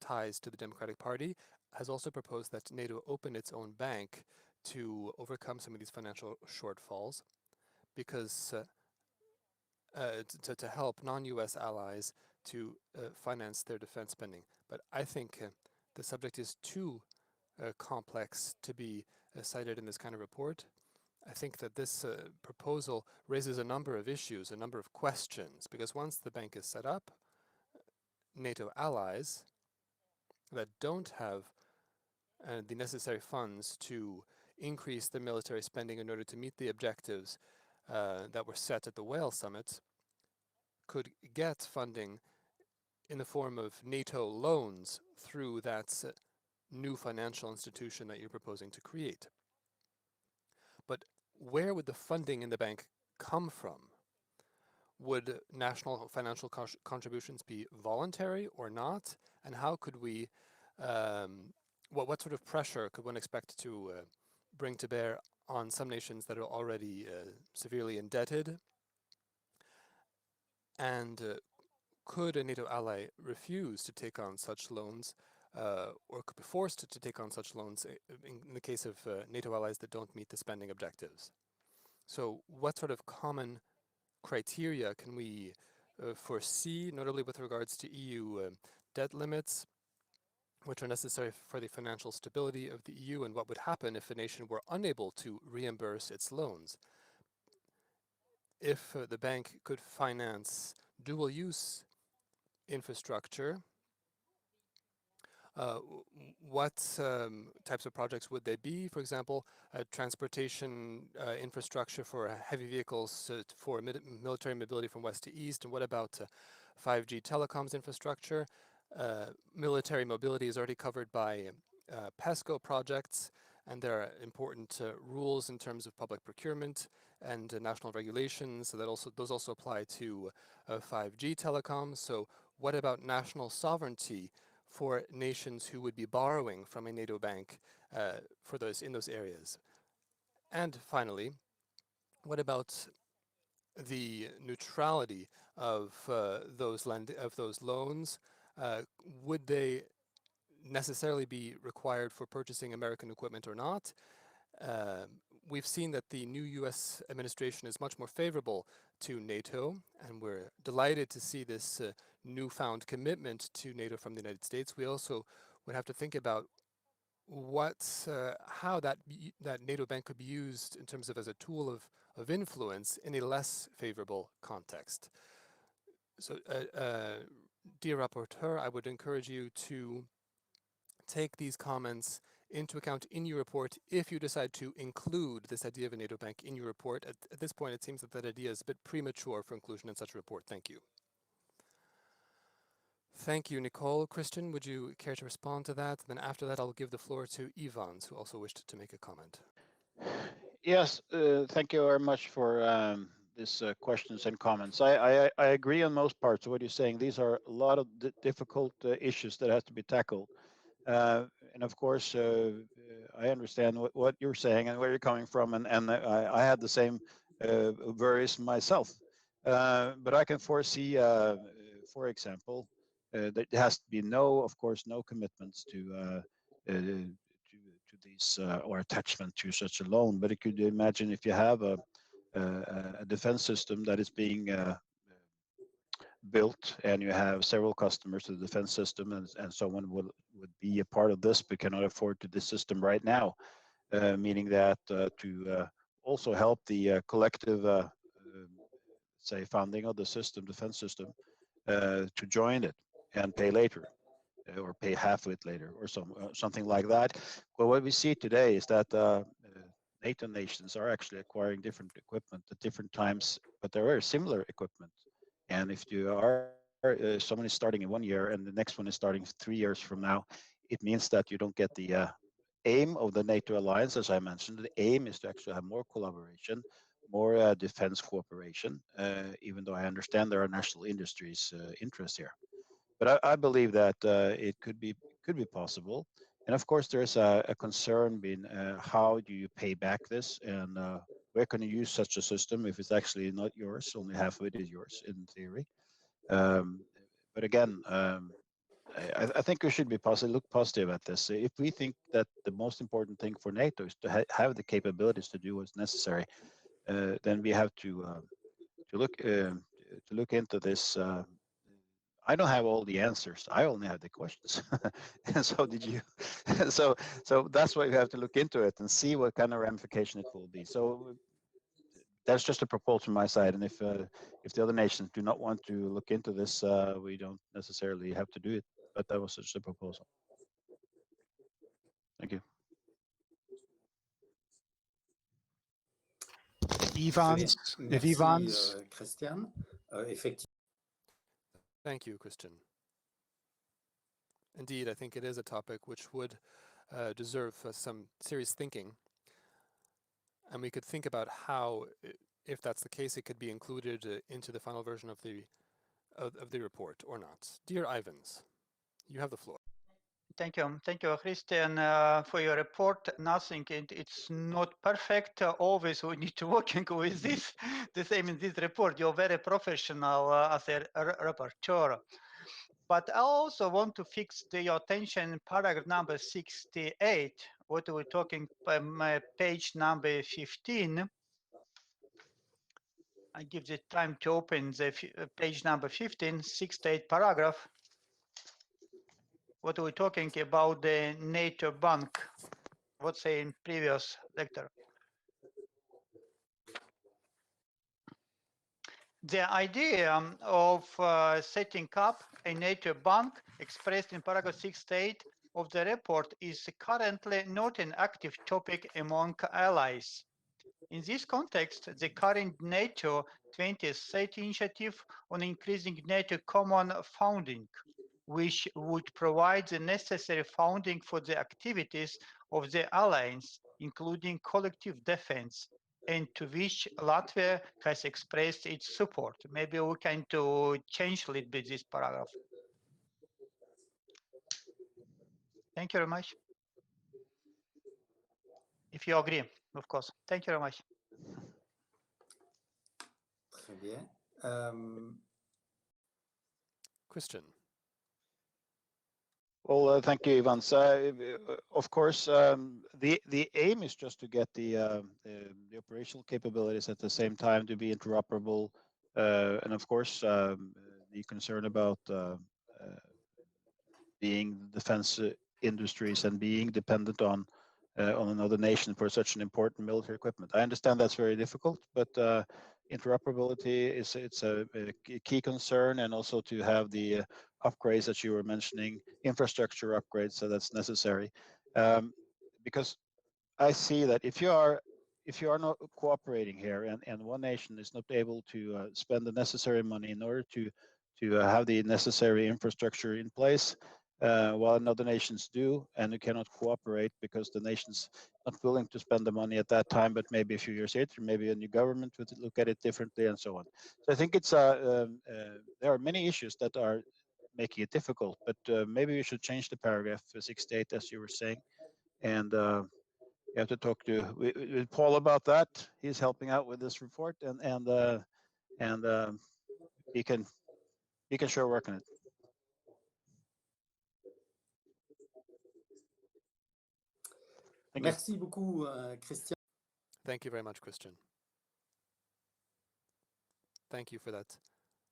Speaker 7: ties to the Democratic Party, has also proposed that NATO open its own bank to overcome some of these financial shortfalls, because to help non-US allies to finance their defense spending. But I think the subject is too complex to be cited in this kind of report. I think that this proposal raises a number of issues, a number of questions, because once the bank is set up, NATO allies that don't have the necessary funds to increase the military spending in order to meet the objectives that were set at the Wales summit could get funding in the form of NATO loans through that new financial institution that you're proposing to create. But where would the funding in the bank come from? Would national financial contributions be voluntary or not? And how could we, what sort of pressure could one expect to bring to bear on some nations that are already severely indebted? And could a NATO ally refuse to take on such loans or could be forced to take on such loans in the case of NATO allies that don't meet the spending objectives. So what sort of common criteria can we foresee, notably with regards to EU debt limits, which are necessary for the financial stability of the EU, and what would happen if a nation were unable to reimburse its loans? If the bank could finance dual-use infrastructure, what types of projects would they be? For example, transportation infrastructure for heavy vehicles for military mobility from west to east, and what about 5G telecoms infrastructure? Military mobility is already covered by PESCO projects, and there are important rules in terms of public procurement and national regulations, so that those also apply to 5G telecoms. So what about national sovereignty for nations who would be borrowing from a NATO bank in those areas? And finally, what about the neutrality of those loans? Would they necessarily be required for purchasing American equipment or not? We've seen that the new US administration is much more favorable to NATO, and we're delighted to see this newfound commitment to NATO from the United States. We also would have to think about how that NATO bank could be used in terms of as a tool of influence in a less favorable context. So, dear rapporteur, I would encourage you to take these comments into account in your report if you decide to include this idea of a NATO bank in your report. At this point, it seems that that idea is a bit premature for inclusion in such a report. Thank you. Thank you, Nicole. Christian, would you care to respond to that? Then after that, I'll give the floor to Ivans, who also wished to make a comment.
Speaker 12: Yes, thank you very much for these questions and comments. I agree on most parts of what you're saying. These are a lot of difficult issues that have to be tackled. And of course, I understand what you're saying and where you're coming from, and I had the same worries myself. But I can foresee, for example, that there has to be of course, no commitments to these or attachment to such a loan. But you could imagine if you have a defense system that is being built, and you have several customers to the defense system, and someone would be a part of this but cannot afford to this system right now, meaning that to also help the collective say funding of the system, defense system, to join it and pay later, or pay half of it later, or something like that. Well, what we see today is that NATO nations are actually acquiring different equipment at different times, but they're very similar equipment. And if you are someone is starting in 1 year and the next one is starting 3 years from now, it means that you don't get the aim of the NATO alliance. As I mentioned, the aim is to actually have more collaboration, more defense cooperation, even though I understand there are national industries' interests here. But I believe that it could be possible. And of course, there's a concern being how do you pay back this, and where can you use such a system if it's actually not yours? Only half of it is yours in theory. But again, I think we should be look positive at this. If we think that the most important thing for NATO is to have the capabilities to do what's necessary, then we have to look into this. I don't have all the answers. I only have the questions, and so did you. so that's why we have to look into it and see what kind of ramification it will be. So that's just a proposal from my side. And if the other nations do not want to look into this, we don't necessarily have to do it. But that was just a proposal. Thank you.
Speaker 3: Ivans, if
Speaker 6: Merci,
Speaker 3: Ivans.
Speaker 6: Christian. Effectivement.
Speaker 7: Thank you, Christian. Indeed, I think it is a topic which would deserve some serious thinking. And we could think about how, if that's the case, it could be included into the final version of the report or not. Dear Ivans, you have the floor.
Speaker 8: Thank you, Christian, for your report. Nothing, it's not perfect. Always we need to working with this. The same in this report. You're very professional as a rapporteur. But I also want to fix your attention in paragraph number 68, what we're talking page number 15. I give the time to open the page number 15, 68 paragraph. What we're talking about the NATO bank, what's in previous lecture. The idea of setting up a NATO bank expressed in paragraph 68 of the report is currently not an active topic among allies. In this context, the current NATO 2030 initiative on increasing NATO common funding, which would provide the necessary funding for the activities of the alliance, including collective defense, and to which Latvia has expressed its support. Maybe we can change a little bit this paragraph. Thank you very much. If you agree, of course. Thank you very much.
Speaker 6: Très bien.
Speaker 7: Christian.
Speaker 12: Well, thank you, Ivan. So, of course, the aim is just to get the operational capabilities at the same time to be interoperable, and of course, the concern about being defense industries and being dependent on another nation for such an important military equipment. I understand that's very difficult, but interoperability is a key concern, and also to have the upgrades that you were mentioning, infrastructure upgrades, so that's necessary. Because I see that if you are not cooperating here, and one nation is not able to spend the necessary money in order to have the necessary infrastructure in place, while other nations do, and you cannot cooperate because the nation's not willing to spend the money at that time, but maybe a few years later, maybe a new government would look at it differently, and so on. So I think it's there are many issues that are making it difficult, but maybe we should change the paragraph 68, as you were saying, and you have to talk to with Paul about that. He's helping out with this report, and he can sure work on it.
Speaker 6: Merci beaucoup, Christian.
Speaker 7: Thank you very much, Christian. Thank you for that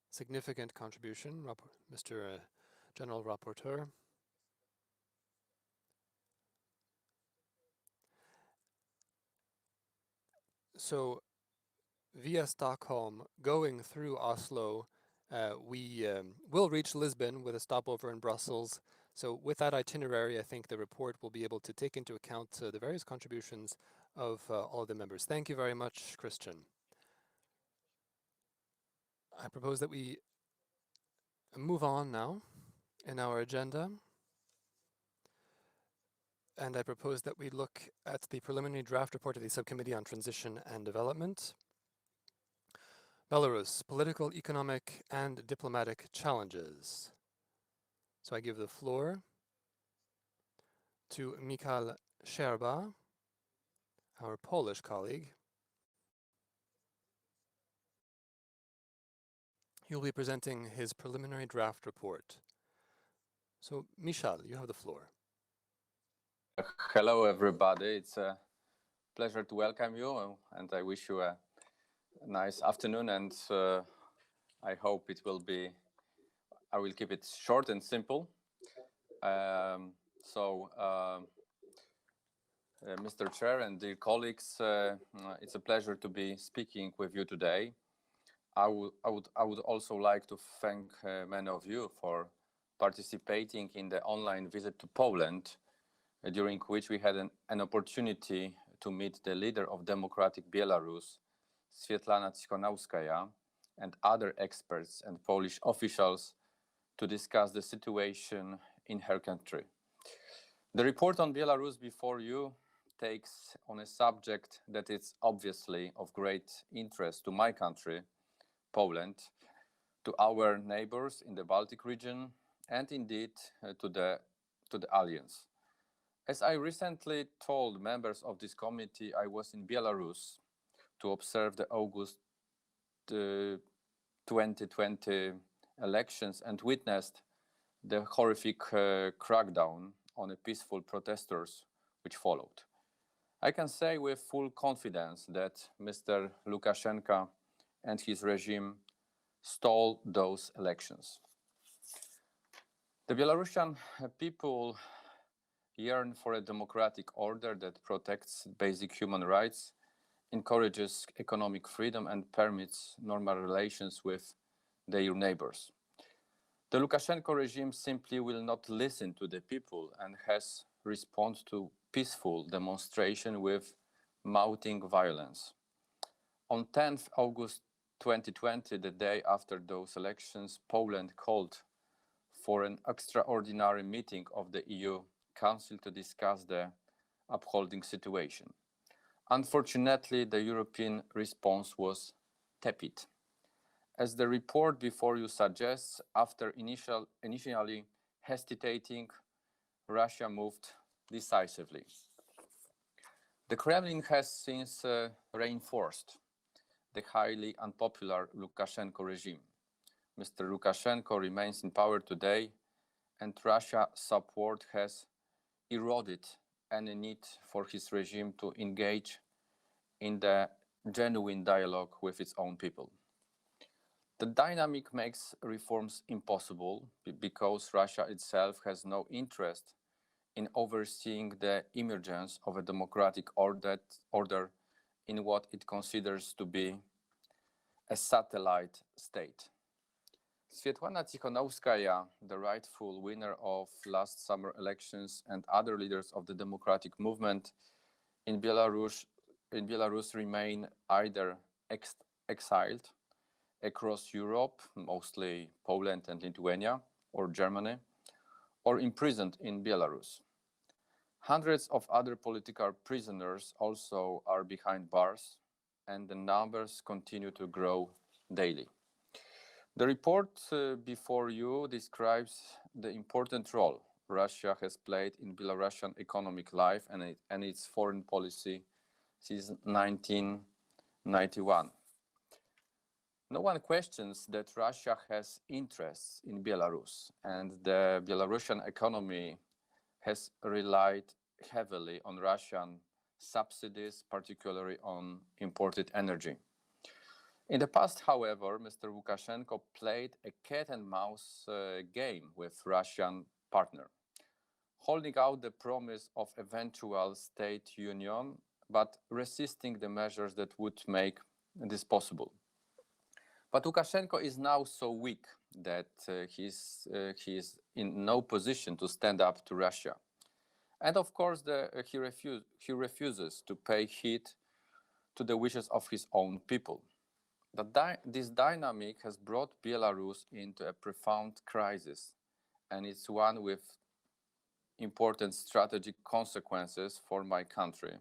Speaker 7: significant contribution, Mr. General Rapporteur. So, via Stockholm, going through Oslo, we will reach Lisbon with a stopover in Brussels. So with that itinerary, I think the report will be able to take into account the various contributions of all of the members. Thank you very much, Christian. I propose that we move on now in our agenda. And I propose that we look at the preliminary draft report of the Subcommittee on Transition and Development. Belarus, political, economic, and diplomatic challenges. So I give the floor to Michal Szczerba, our Polish colleague. He will be presenting his preliminary draft report. So, Michal, you have the floor.
Speaker 15: Hello, everybody. It's a pleasure to welcome you, and I wish you a nice afternoon, and I hope it will be, I will keep it short and simple. Mr. Chair and dear colleagues, it's a pleasure to be speaking with you today. I would also like to thank many of you for participating in the online visit to Poland, during which we had an opportunity to meet the leader of democratic Belarus, Svetlana Tsikhanouskaya, and other experts and Polish officials to discuss the situation in her country. The report on Belarus before you takes on a subject that is obviously of great interest to my country, Poland, to our neighbors in the Baltic region, and indeed to the Alliance. As I recently told members of this committee, I was in Belarus to observe the August 2020 elections and witnessed the horrific crackdown on peaceful protesters which followed. I can say with full confidence that Mr. Lukashenko and his regime stole those elections. The Belarusian people yearn for a democratic order that protects basic human rights, encourages economic freedom, and permits normal relations with their neighbors. The Lukashenko regime simply will not listen to the people and has responded to peaceful demonstration with mounting violence. On 10th August 2020, the day after those elections, Poland called for an extraordinary meeting of the EU Council to discuss the upholding situation. Unfortunately, the European response was tepid. As the report before you suggests, after initially hesitating, Russia moved decisively. The Kremlin has since reinforced the highly unpopular Lukashenko regime. Mr. Lukashenko remains in power today, and Russia's support has eroded any need for his regime to engage in the genuine dialogue with its own people. The dynamic makes reforms impossible because Russia itself has no interest in overseeing the emergence of a democratic order in what it considers to be a satellite state. Svetlana Tikhanovskaya, the rightful winner of last summer elections, and other leaders of the democratic movement in Belarus remain either exiled across Europe, mostly Poland and Lithuania, or Germany, or imprisoned in Belarus. Hundreds of other political prisoners also are behind bars, and the numbers continue to grow daily. The report before you describes the important role Russia has played in Belarusian economic life and its foreign policy since 1991. No one questions that Russia has interests in Belarus, and the Belarusian economy has relied heavily on Russian subsidies, particularly on imported energy. In the past, however, Mr. Lukashenko played a cat-and-mouse game with Russian partner, holding out the promise of eventual state union, but resisting the measures that would make this possible. But Lukashenko is now so weak that he is in no position to stand up to Russia. And of course, he refuses to pay heed to the wishes of his own people. This dynamic has brought Belarus into a profound crisis, and it's one with important strategic consequences for my country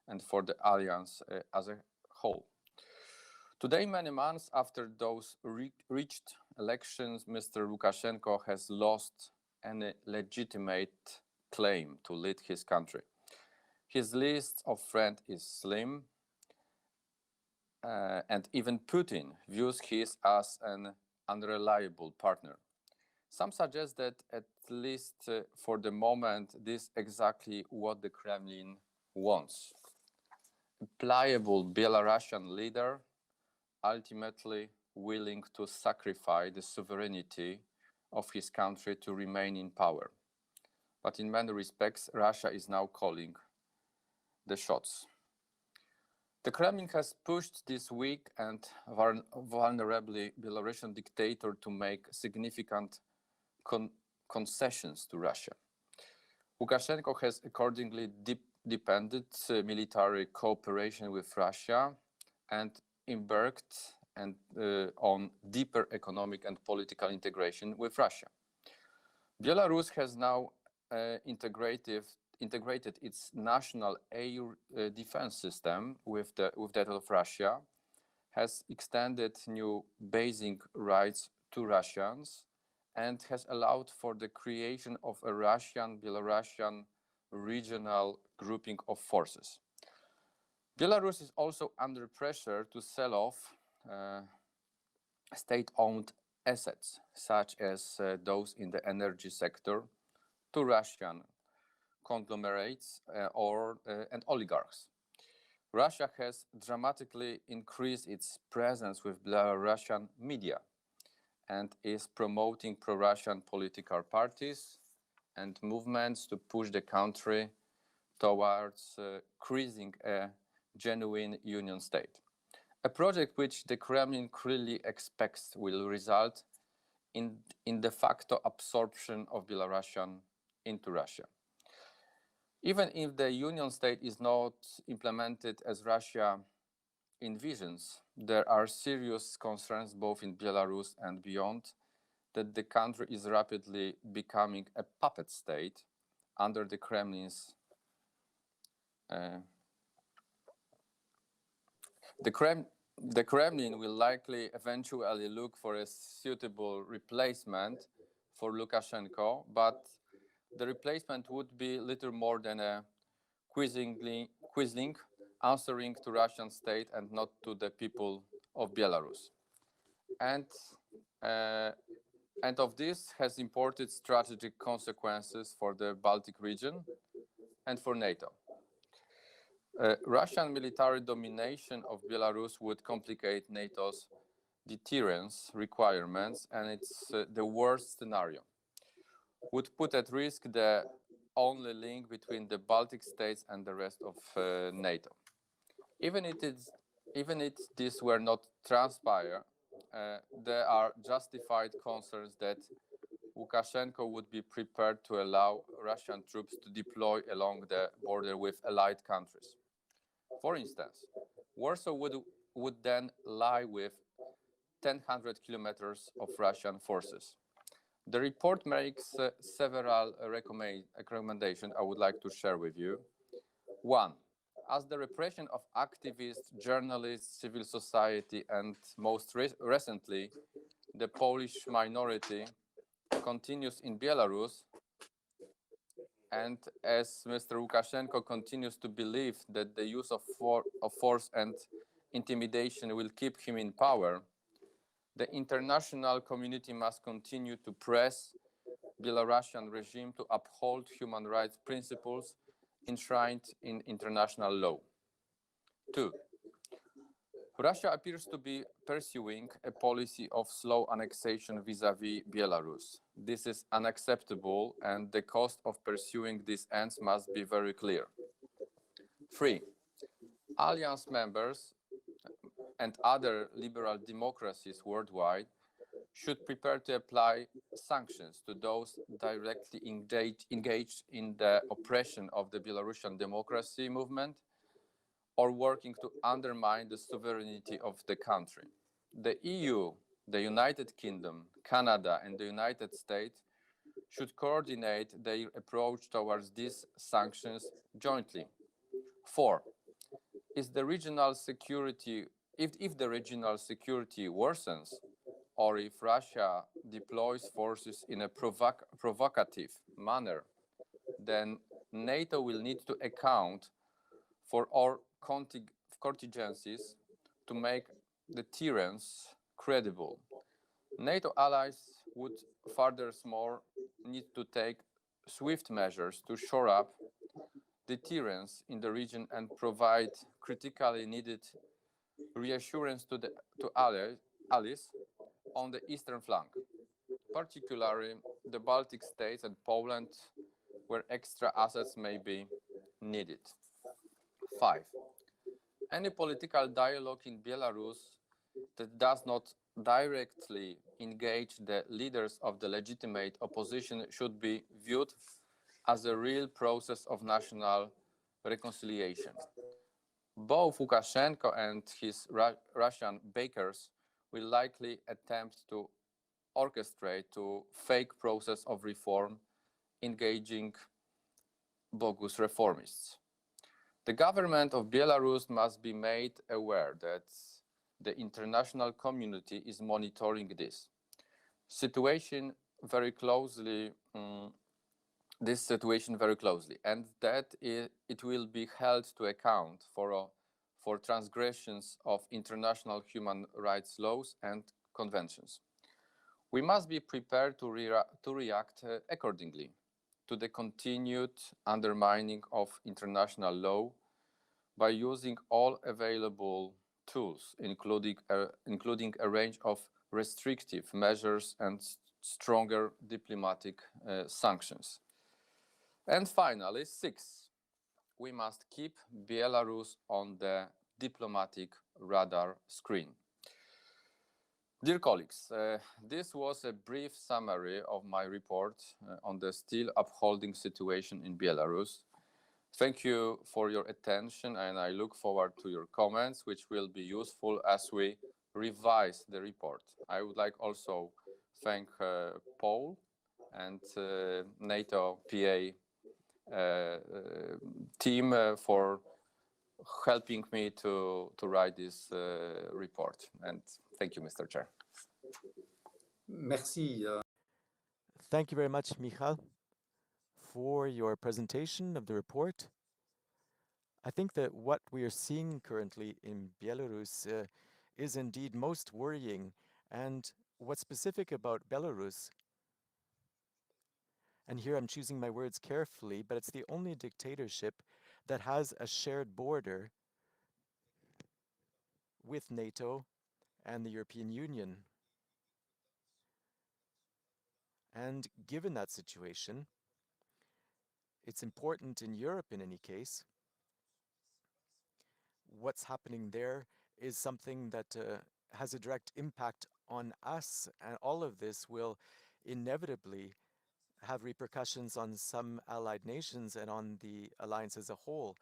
Speaker 15: and for the alliance as a whole. Today, many months after those reached elections, Mr. Lukashenko has lost any legitimate claim to lead his country. His list of friends is slim, and even Putin views him as an unreliable partner. Some suggest that, at least for the moment, this is exactly what the Kremlin wants. A pliable Belarusian leader, ultimately willing to sacrifice the sovereignty of his country to remain in power. But in many respects, Russia is now calling the shots. The Kremlin has pushed this weak and vulnerable Belarusian dictator to make significant concessions to Russia. Lukashenko has accordingly depended military cooperation with Russia and embarked on deeper economic and political integration with Russia. Belarus has now integrated its national air defense system with that of Russia, has extended new basic rights to Russians, and has allowed for the creation of a Russian-Belarusian regional grouping of forces. Belarus is also under pressure to sell off state-owned assets, such as those in the energy sector, to Russian conglomerates and oligarchs. Russia has dramatically increased its presence with Belarusian media and is promoting pro-Russian political parties and movements to push the country towards creating a genuine union state. A project which the Kremlin clearly expects will result in de facto absorption of Belarusian into Russia. Even if the union state is not implemented as Russia envisions, there are serious concerns both in Belarus and beyond that the country is rapidly becoming a puppet state under the Kremlin's the Kremlin will likely eventually look for a suitable replacement for Lukashenko, but the replacement would be little more than a quizzling answering to Russian state and not to the people of Belarus. And of this has important strategic consequences for the Baltic region and for NATO. Russian military domination of Belarus would complicate NATO's deterrence requirements, and it's the worst scenario. Would put at risk the only link between the Baltic states and the rest of NATO. Even if this were not transpire, there are justified concerns that Lukashenko would be prepared to allow Russian troops to deploy along the border with allied countries. For instance, Warsaw would then lie with 1,000 kilometers of Russian forces. The report makes several recommendations I would like to share with you. One, as the repression of activists, journalists, civil society, and most recently, the Polish minority continues in Belarus, and as Mr. Lukashenko continues to believe that the use of force and intimidation will keep him in power, the international community must continue to press Belarusian regime to uphold human rights principles enshrined in international law. Two, Russia appears to be pursuing a policy of slow annexation vis-à-vis Belarus. This is unacceptable, and the cost of pursuing these ends must be very clear. Three, alliance members and other liberal democracies worldwide should prepare to apply sanctions to those directly engaged in the oppression of the Belarusian democracy movement or working to undermine the sovereignty of the country. The EU, the United Kingdom, Canada, and the United States should coordinate their approach towards these sanctions jointly. Four, if the regional security worsens, or if Russia deploys forces in a provocative manner, then NATO will need to account for all contingencies to make deterrence credible. NATO allies would furthermore need to take swift measures to shore up deterrence in the region and provide critically needed reassurance to allies on the eastern flank, particularly the Baltic states and Poland, where extra assets may be needed. 5. Any political dialogue in Belarus that does not directly engage the leaders of the legitimate opposition should be viewed as a real process of national reconciliation. Both Lukashenko and his Russian backers will likely attempt to orchestrate a fake process of reform engaging bogus reformists. The government of Belarus must be made aware that the international community is monitoring this situation very closely, and that it will be held to account for transgressions of international human rights laws and conventions. We must be prepared to react accordingly to the continued undermining of international law by using all available tools, including a range of restrictive measures and stronger diplomatic sanctions. And finally, 6, we must keep Belarus on the diplomatic radar screen. Dear colleagues, this was a brief summary of my report on the still upholding situation in Belarus. Thank you for your attention, and I look forward to your comments, which will be useful as we revise the report. I would like also thank Paul and NATO PA team for helping me to write this report. And thank you, Mr. Chair.
Speaker 6: Merci.
Speaker 11: Thank you very much, Michal, for your presentation of the report. I think that what we are seeing currently in Belarus is indeed most worrying. And what's specific about Belarus, and here I'm choosing my words carefully, but it's the only dictatorship that has a shared border with NATO and the European Union. And given that situation, it's important in Europe in any case. What's happening there is something that has a direct impact on us, and all of this will inevitably have repercussions on some allied nations and on the alliance as a whole.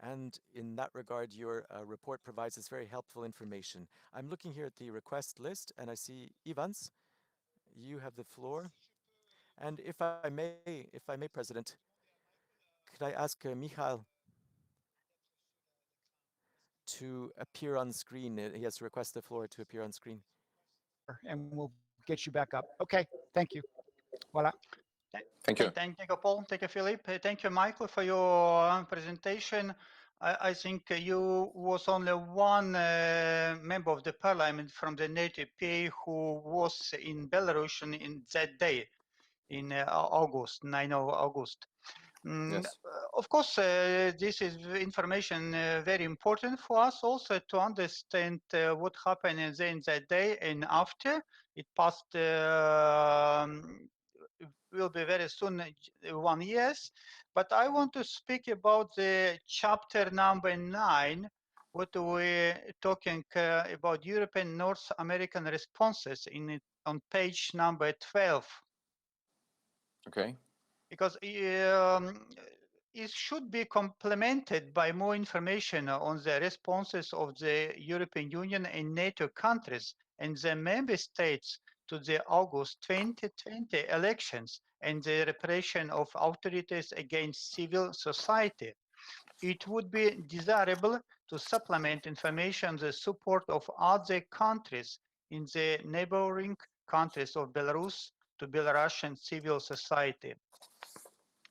Speaker 11: And in that regard, your report provides us very helpful information. I'm looking here at the request list, and I see Ivans, you have the floor. And if I may, President, could I ask Michal to appear on screen? He has requested the floor to appear on screen.
Speaker 3: And we'll get you back up. Okay, thank you. Voila.
Speaker 15: Thank you.
Speaker 8: Thank you, Paul. Thank you, Philippe. Thank you, Michael, for your presentation. I think you was only one member of the parliament from the NATO PA who was in Belarus in that day, in August, 9 of August.
Speaker 15: Yes.
Speaker 8: Of course, this is information very important for us also to understand what happened then that day and after. It passed will be very soon 1 year. But I want to speak about the chapter number 9, what we're talking about European North American responses on page number 12.
Speaker 15: Okay.
Speaker 8: Because it should be complemented by more information on the responses of the European Union and NATO countries and the member states to the August 2020 elections and the repression of authorities against civil society. It would be desirable to supplement information on the support of other countries in the neighboring countries of Belarus to Belarusian civil society.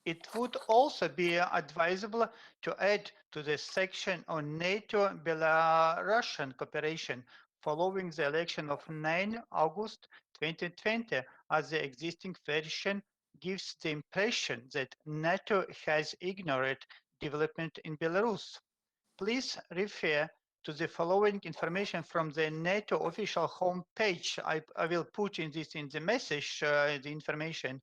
Speaker 8: It would also be advisable to add to the section on NATO-Belarusian cooperation following the election of 9 August 2020, as the existing version gives the impression that NATO has ignored development in Belarus. Please refer to the following information from the NATO official homepage. I will put in the message, the information.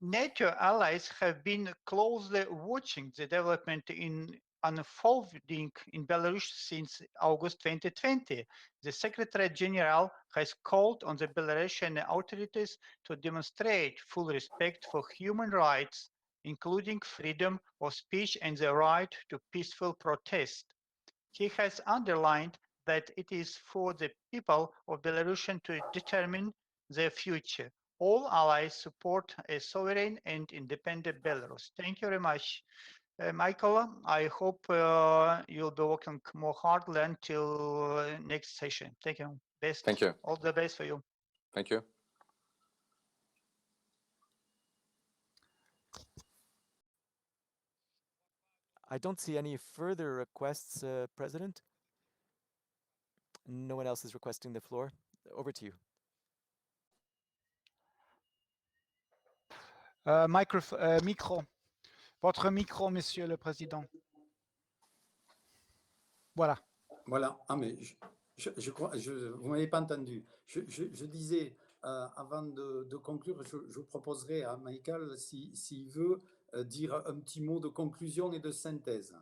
Speaker 8: NATO allies have been closely watching the development in unfolding in Belarus since August 2020. The Secretary General has called on the Belarusian authorities to demonstrate full respect for human rights, including freedom of speech and the right to peaceful protest. He has underlined that it is for the people of Belarus to determine their future. All allies support a sovereign and independent Belarus. Thank you very much. Michael, I hope you'll be working more hardly until next session. Thank you. Best.
Speaker 15: Thank you.
Speaker 8: All the best for you.
Speaker 15: Thank you.
Speaker 11: I don't see any further requests, President. No one else is requesting the floor. Over to you.
Speaker 3: Micro. Votre micro, Monsieur le Président. Voilà.
Speaker 6: Voilà. Ah, mais je crois, vous ne m'avez pas entendu. Je disais, avant de conclure, je proposerai à Michael, s'il veut, dire un petit mot de conclusion et de synthèse.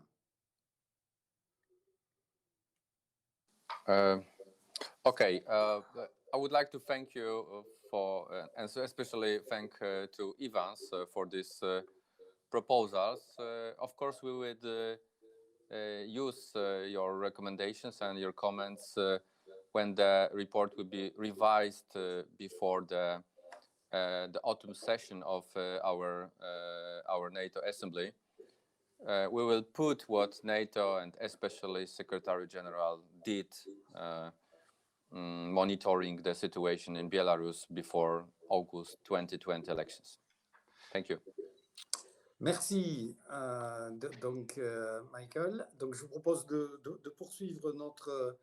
Speaker 15: Okay, I would like to thank you for, and so especially thank to Evans for these proposals. Of course, we would use your recommendations and your comments when the report will be revised before the autumn session of our NATO Assembly. We will put what NATO and especially Secretary General did monitoring the situation in Belarus before August 2020 elections. Thank you.
Speaker 6: Merci, donc Michael. Donc je vous propose de poursuivre notre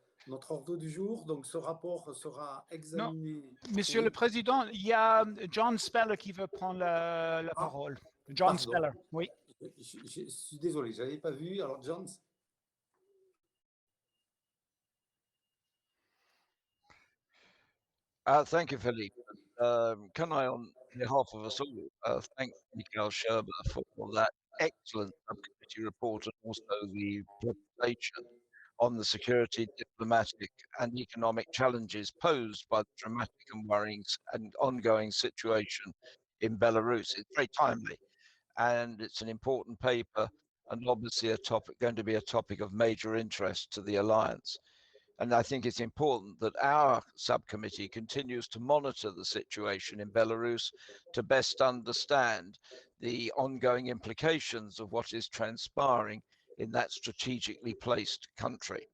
Speaker 6: ordre du jour. Donc ce rapport sera examiné.
Speaker 3: Non, Monsieur
Speaker 6: Oui.
Speaker 3: le Président, il y a John Speller qui veut prendre la parole. John
Speaker 6: Pardon.
Speaker 3: Speller, oui.
Speaker 6: Je suis désolé, je n'avais pas vu. Alors, John.
Speaker 13: Thank you, Philippe. Can I, on behalf of us all, thank Mikhail Sherber for that excellent subcommittee report and also the presentation on the security, diplomatic, and economic challenges posed by the dramatic and worrying and ongoing situation in Belarus. It's very timely, and it's an important paper, and obviously going to be a topic of major interest to the alliance. And I think it's important that our subcommittee continues to monitor the situation in Belarus to best understand the ongoing implications of what is transpiring in that strategically placed country.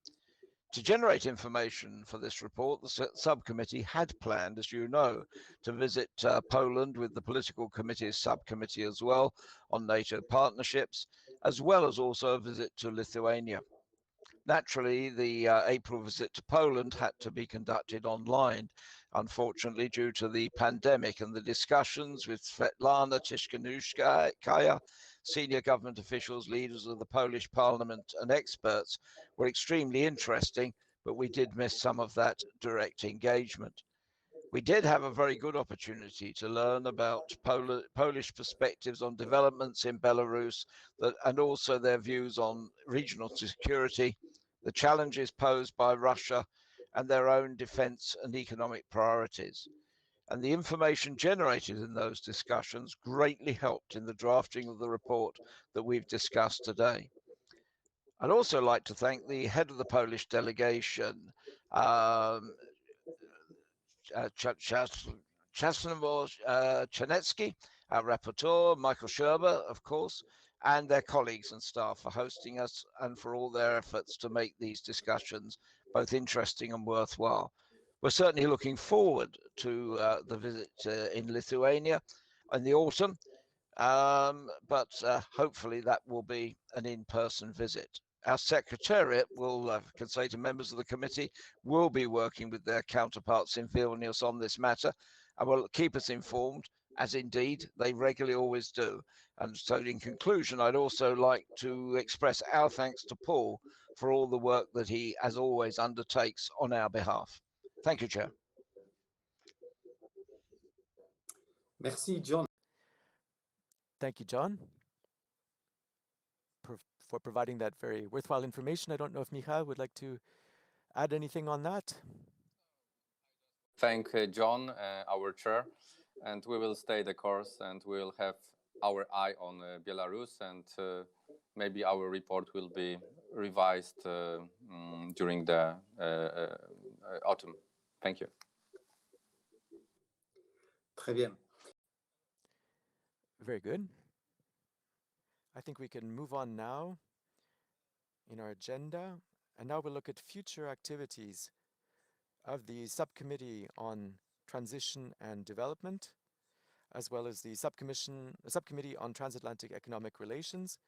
Speaker 13: To generate information for this report, the subcommittee had planned, as you know, to visit Poland with the political committee's subcommittee as well on NATO partnerships, as well as also a visit to Lithuania. Naturally, the April visit to Poland had to be conducted online, unfortunately, due to the pandemic, and the discussions with Svetlana Tishkanushkaya, senior government officials, leaders of the Polish parliament, and experts were extremely interesting, but we did miss some of that direct engagement. We did have a very good opportunity to learn about Polish perspectives on developments in Belarus and also their views on regional security, the challenges posed by Russia, and their own defense and economic priorities. And the information generated in those discussions greatly helped in the drafting of the report that we've discussed today. I'd also like to thank the head of the Polish delegation, Czesław Czarnecki, our rapporteur, Michael Sherber, of course, and their colleagues and staff for hosting us and for all their efforts to make these discussions both interesting and worthwhile. We're certainly looking forward to the visit in Lithuania in the autumn, but hopefully that will be an in-person visit. Our secretariat can say to members of the committee, will be working with their counterparts in Vilnius on this matter and will keep us informed, as indeed they regularly always do. And so in conclusion, I'd also like to express our thanks to Paul for all the work that he, as always, undertakes on our behalf. Thank you, Chair.
Speaker 6: Merci, John.
Speaker 11: Thank you, John, for providing that very worthwhile information. I don't know if Michal would like to add anything on that.
Speaker 15: Thank John, our chair, and we will stay the course and we'll have our eye on Belarus, and maybe our report will be revised during the autumn. Thank you.
Speaker 6: Très bien.
Speaker 11: Very good. I think we can move on now in our agenda, and now we'll look at future activities of the Subcommittee on Transition and Development, as well as the Subcommittee on Transatlantic Economic Relations.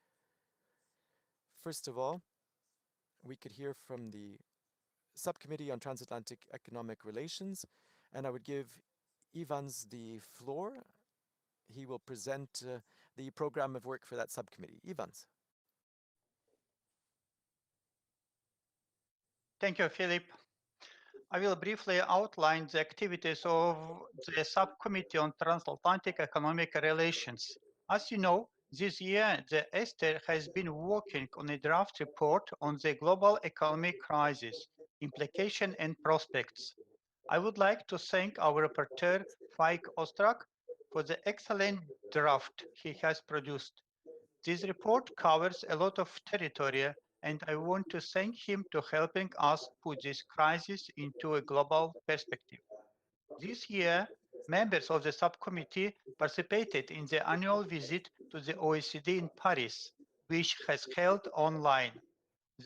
Speaker 11: First of all, we could hear from the Subcommittee on Transatlantic Economic Relations, and I would give Evans the floor. he will present the program of work for that subcommittee. Ivans.
Speaker 8: Thank you, Philip. I will briefly outline the activities of the Subcommittee on Transatlantic Economic Relations. As you know, this year the ESTER has been working on a draft report on the global economic crisis, implication and prospects. I would like to thank our rapporteur, Faik Ostrak, for the excellent draft he has produced. This report covers a lot of territory, and I want to thank him for helping us put this crisis into a global perspective. This year, members of the subcommittee participated in the annual visit to the OECD in Paris, which has held online.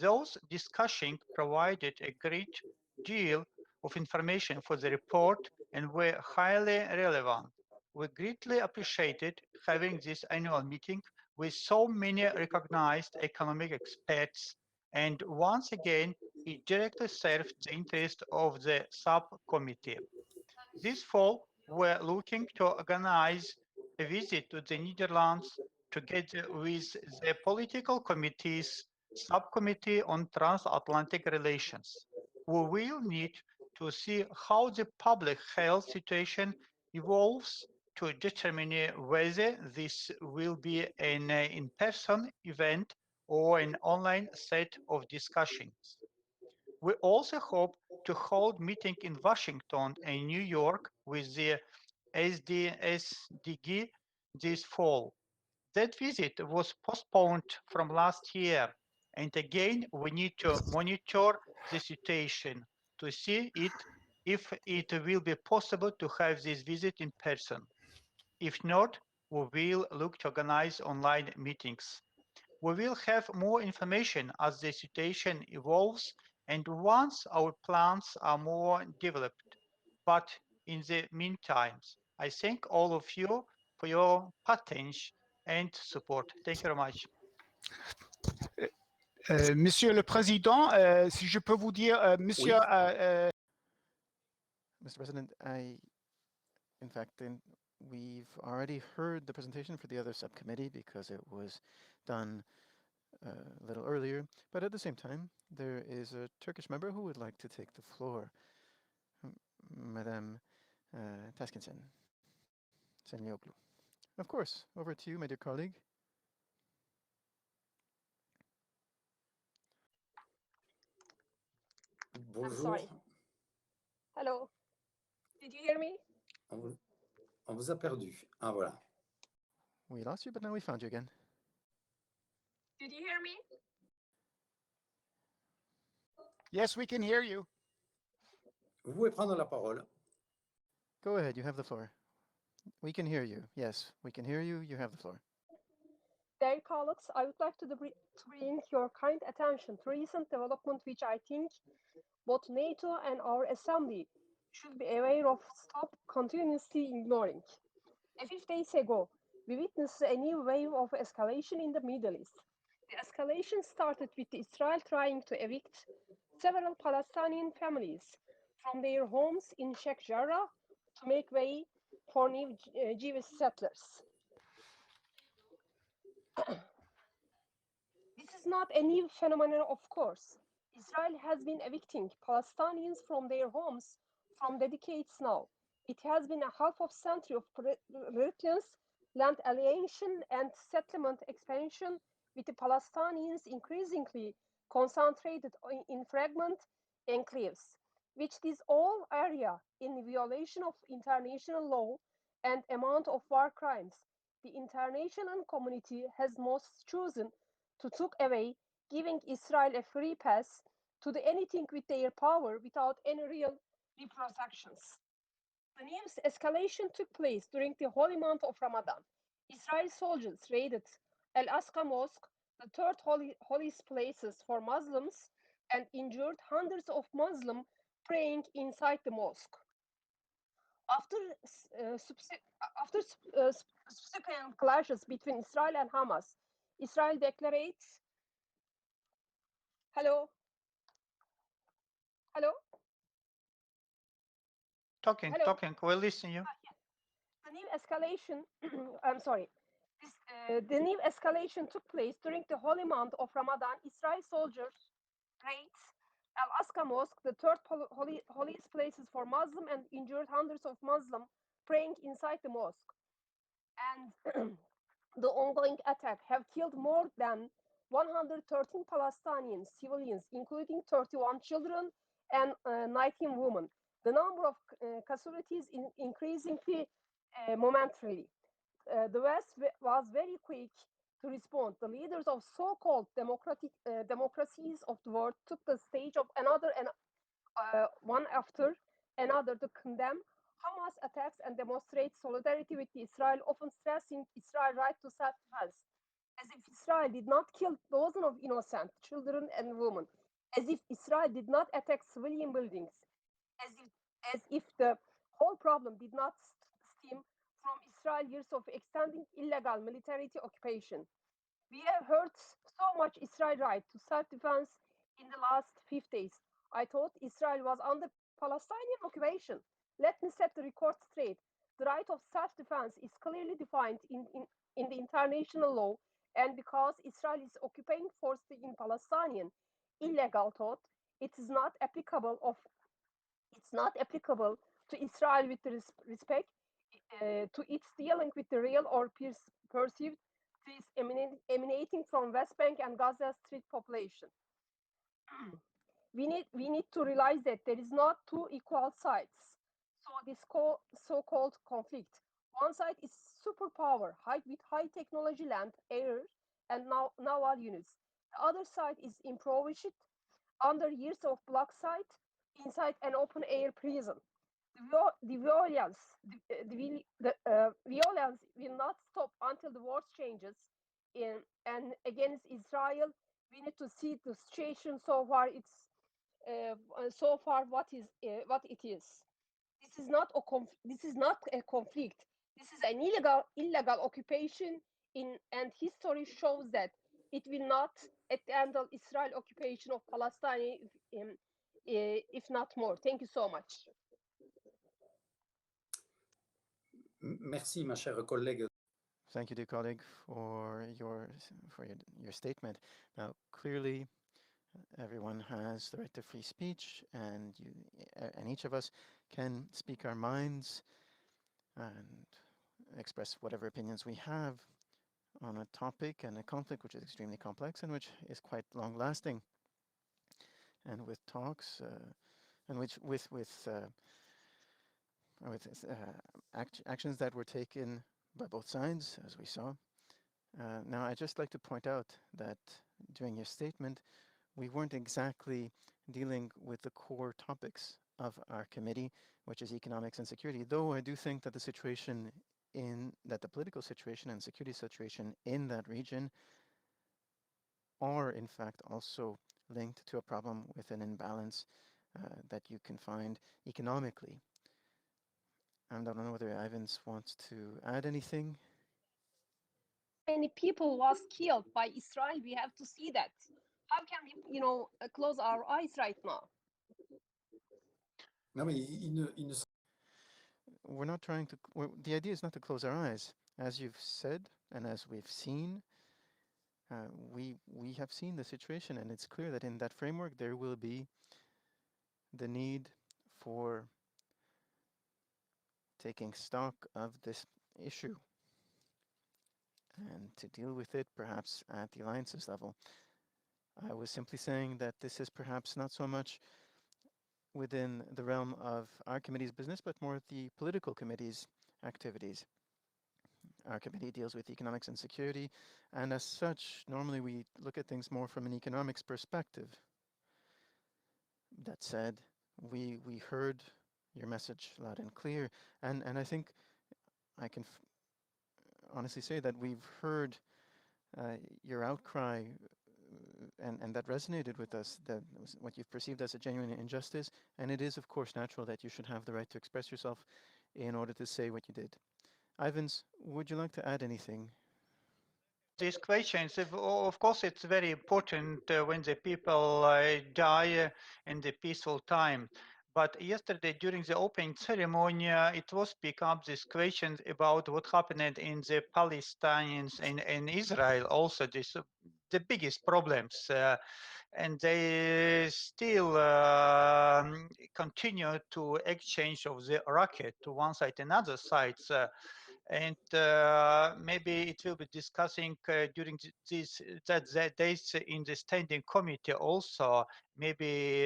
Speaker 8: Those discussions provided a great deal of information for the report and were highly relevant. We greatly appreciated having this annual meeting with so many recognized economic experts, and once again, it directly served the interest of the subcommittee. This fall, we're looking to organize a visit to the Netherlands together with the political committee's subcommittee on transatlantic relations. We will need to see how the public health situation evolves to determine whether this will be an in-person event or an online set of discussions. We also hope to hold meeting in Washington and New York with the SDSDG this fall. That visit was postponed from last year, and again we need to monitor the situation to see if it will be possible to have this visit in person. If not, we will look to organize online meetings. We will have more information as the situation evolves and once our plans are more developed. But in the meantime, I thank all of you for your patronage and support. Thank you very much.
Speaker 3: Monsieur le Président, si je peux vous dire, Monsieur...
Speaker 1: Mr. President, we've already heard the presentation for the other subcommittee because it was done a little earlier, but at the same time, there is a Turkish member who would like to take the floor. Madame Taskinson, Senlioglu. Of course, over to you, my dear colleague.
Speaker 6: Bonjour.
Speaker 16: I'm sorry. Hello. Did you hear me?
Speaker 6: On vous a perdu. Ah, voilà.
Speaker 1: We lost you, but now we found you again.
Speaker 16: Did you hear me?
Speaker 3: Yes, we can hear you.
Speaker 6: Vous pouvez prendre la parole.
Speaker 1: Go ahead, you have the floor. We can hear you. Yes, we can hear you. You have the floor.
Speaker 16: Dear colleagues, I would like to bring your kind attention to recent development which I think both NATO and our assembly should be aware of, stop continuously ignoring. A few days ago, we witnessed a new wave of escalation in the Middle East. The escalation started with Israel trying to evict several Palestinian families from their homes in Sheikh Jarrah to make way for new Jewish settlers. This is not a new phenomenon, of course. Israel has been evicting Palestinians from their homes from decades now. It has been a half of century of relentless land alienation and settlement expansion, with the Palestinians increasingly concentrated in fragment enclaves, which is all area in violation of international law and amount of war crimes. The international community has most chosen to took away, giving Israel a free pass to do anything with their power without any real repercussions. The newest escalation took place during the holy month of Ramadan. Israeli soldiers raided Al-Aqsa Mosque, the third holiest places for Muslims, and injured hundreds of Muslims praying inside the mosque. After subsequent clashes between Israel and Hamas, Israel declares, hello?
Speaker 8: Talking, we'll listen to you.
Speaker 16: The new escalation, I'm sorry, the new escalation took place during the holy month of Ramadan. Israeli soldiers raided Al-Aqsa Mosque, the third holiest places for Muslim, and injured hundreds of Muslims praying inside the mosque. And the ongoing attack have killed more than 113 Palestinian civilians, including 31 children and 19 women. The number of casualties is increasingly momentarily. The West was very quick to respond. The leaders of so-called democracies of the world took the stage of another and one after another to condemn Hamas attacks and demonstrate solidarity with Israel, often stressing Israel's right to self-defense, as if Israel did not kill dozens of innocent children and women, as if Israel did not attack civilian buildings, as if the whole problem did not stem from Israel's years of extending illegal military occupation. We have heard so much Israel right to self-defense in the last 5 days. I thought Israel was under Palestinian occupation. Let me set the record straight. The right of self-defense is clearly defined in the international law, and because Israel is occupying force in Palestinian illegal thought, it's not applicable to Israel with respect to its dealing with the real or perceived threats emanating from West Bank and Gaza Strip population. we need to realize that there is not two equal sides. So this so-called conflict. One side is superpower, with high technology, land, air, and naval units. The other side is impoverished under years of block site inside an open air prison. The violence, the violence will not stop until the war changes. And against Israel, we need to see the situation so far. So far what it is. This is not a conflict. This is an illegal occupation. And history shows that it will not handle Israel occupation of Palestine, if not more. Thank you so much.
Speaker 6: Merci, ma chère collègue.
Speaker 1: Thank you, dear colleague, for your statement. Now, clearly, everyone has the right to free speech, and each of us can speak our minds and express whatever opinions we have on a topic and a conflict which is extremely complex and which is quite long-lasting. And with talks and with actions that were taken by both sides, as we saw. Now, I'd just like to point out that during your statement, we weren't exactly dealing with the core topics of our committee, which is economics and security, though I do think that the political situation and security situation in that region are in fact also linked to a problem with an imbalance that you can find economically. I don't know whether Ivans wants to add anything.
Speaker 16: Many people was killed by Israel. We have to see that. How can we, close our eyes right now?
Speaker 6: Non, mais
Speaker 1: we're not trying to. The idea is not to close our eyes, as you've said, and as we've seen. We have seen the situation, and it's clear that in that framework there will be the need for taking stock of this issue and to deal with it perhaps at the alliances level. I was simply saying that this is perhaps not so much within the realm of our committee's business, but more the political committee's activities. Our committee deals with economics and security, and as such, normally we look at things more from an economics perspective. That said, we heard your message loud and clear, and I think I can honestly say that we've heard your outcry, and that resonated with us, that what you've perceived as a genuine injustice, and it is of course natural that you should have the right to express yourself in order to say what you did. Ivans, would you like to add anything?
Speaker 8: These questions, of course, it's very important when the people die in the peaceful time. but yesterday during the opening ceremony, it was pick up this question about what happened in the Palestinians in Israel. Also, this the biggest problems, and they still continue to exchange of the rocket to one side and other sides. And maybe it will be discussing during this that days in the standing committee also, maybe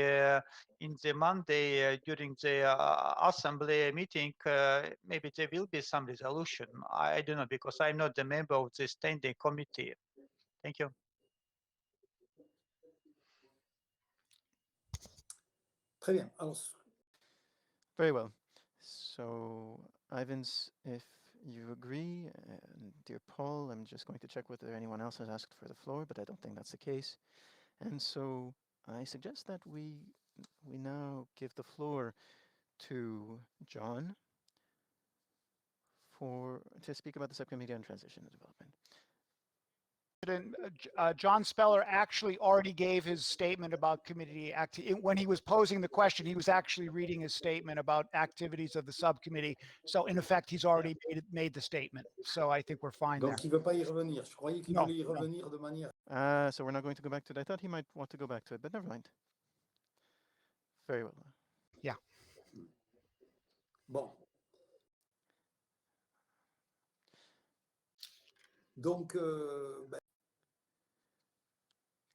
Speaker 8: in the Monday during the assembly meeting, maybe there will be some resolution. I don't know, because I'm not the member of the standing committee. Thank you.
Speaker 6: Très bien. Alors,
Speaker 1: Very well. So, Ivans, if you agree, dear Paul, I'm just going to check whether anyone else has asked for the floor, but I don't think that's the case. And so I suggest that we now give the floor to John to speak about the subcommittee on transition and development.
Speaker 3: John Speller actually already gave his statement about committee when he was posing the question. He was actually reading his statement about activities of the subcommittee. So in effect, he's already made the statement. So I think we're fine there.
Speaker 6: Donc il ne veut pas y revenir. Je croyais qu'il voulait y revenir de manière.
Speaker 1: So we're not going to go back to it. I thought he might want to go back to it, but never mind. Very well.
Speaker 3: Yeah.
Speaker 6: Bon. Donc,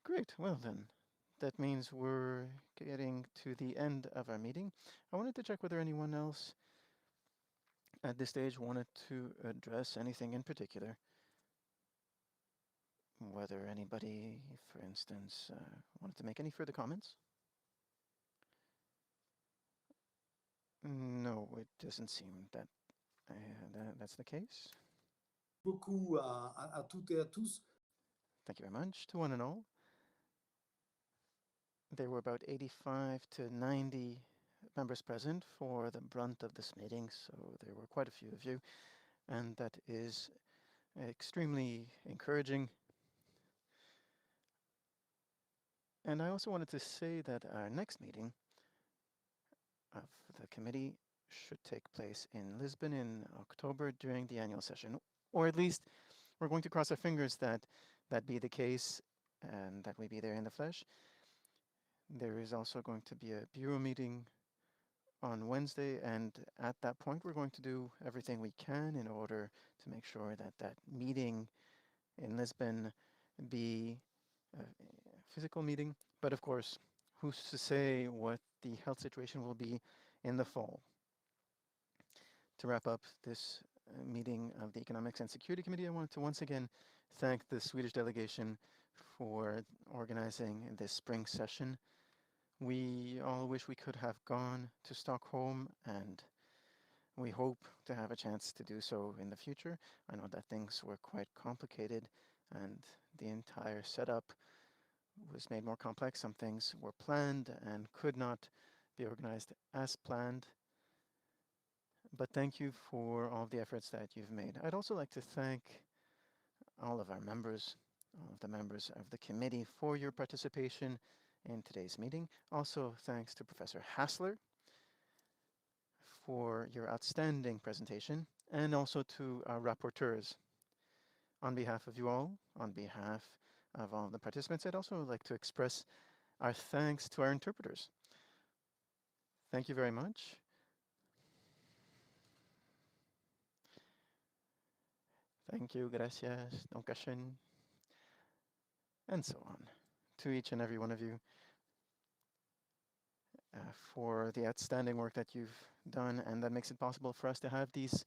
Speaker 1: Great. Well then, that means we're getting to the end of our meeting. I wanted to check whether anyone else at this stage wanted to address anything in particular. Whether anybody, for instance, wanted to make any further comments? No, it doesn't seem that that's the case.
Speaker 6: Beaucoup à toutes et à tous.
Speaker 1: Thank you very much to one and all. There were about 85 to 90 members present for the brunt of this meeting, so there were quite a few of you, and that is extremely encouraging. And I also wanted to say that our next meeting of the committee should take place in Lisbon in October during the annual session, or at least we're going to cross our fingers that that be the case and that we be there in the flesh. There is also going to be a bureau meeting on Wednesday, and at that point we're going to do everything we can in order to make sure that that meeting in Lisbon be a physical meeting. But of course, who's to say what the health situation will be in the fall? To wrap up this meeting of the Economics and Security Committee, I want to once again thank the Swedish delegation for organizing this spring session. We all wish we could have gone to Stockholm, and we hope to have a chance to do so in the future. I know that things were quite complicated and the entire setup was made more complex. Some things were planned and could not be organized as planned. But thank you for all the efforts that you've made. I'd also like to thank all of our members, all of the members of the committee for your participation in today's meeting. Also, thanks to Professor Hassler for your outstanding presentation, and also to our rapporteurs. On behalf of you all, on behalf of all the participants, I'd also like to express our thanks to our interpreters. Thank you very much. Thank you, gracias, dankeschön, and so on, to each and every one of you for the outstanding work that you've done, and that makes it possible for us to have these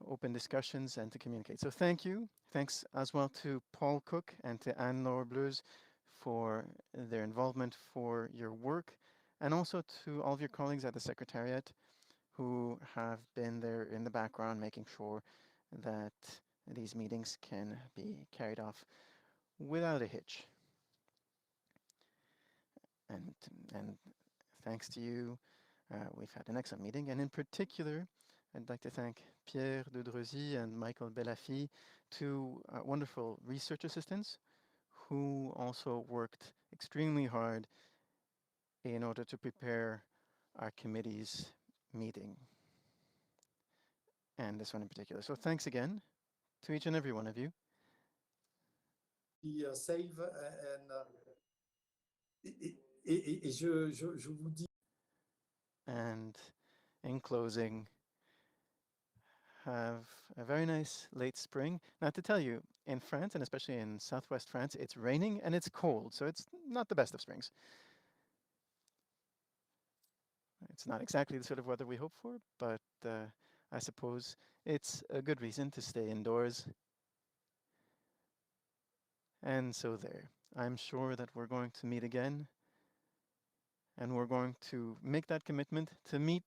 Speaker 1: open discussions and to communicate. So thank you. Thanks as well to Paul Cook and to Anne-Laure Bleuse for their involvement, for your work, and also to all of your colleagues at the Secretariat who have been there in the background making sure that these meetings can be carried off without a hitch. And thanks to you, we've had an excellent meeting, and in particular, I'd like to thank Pierre de Dreuzy and Michael Bellafy, two wonderful research assistants who also worked extremely hard in order to prepare our committee's meeting, and this one in particular. So thanks again to each and every one of you.
Speaker 6: Save et je vous dis.
Speaker 1: And in closing, have a very nice late spring. Now, to tell you, in France, and especially in southwest France, it's raining and it's cold, so it's not the best of springs. It's not exactly the sort of weather we hope for, but I suppose it's a good reason to stay indoors. And so there, I'm sure that we're going to meet again, and we're going to make that commitment to meet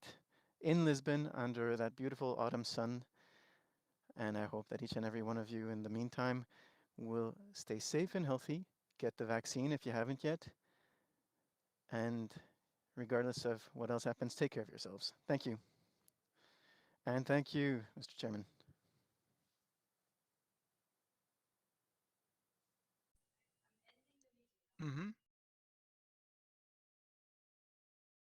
Speaker 1: in Lisbon under that beautiful autumn sun. And I hope that each and every one of you in the meantime will stay safe and healthy, get the vaccine if you haven't yet, and regardless of what else happens, take care of yourselves. Thank you. And thank you, Mr. Chairman.
Speaker 3: Mm-hmm.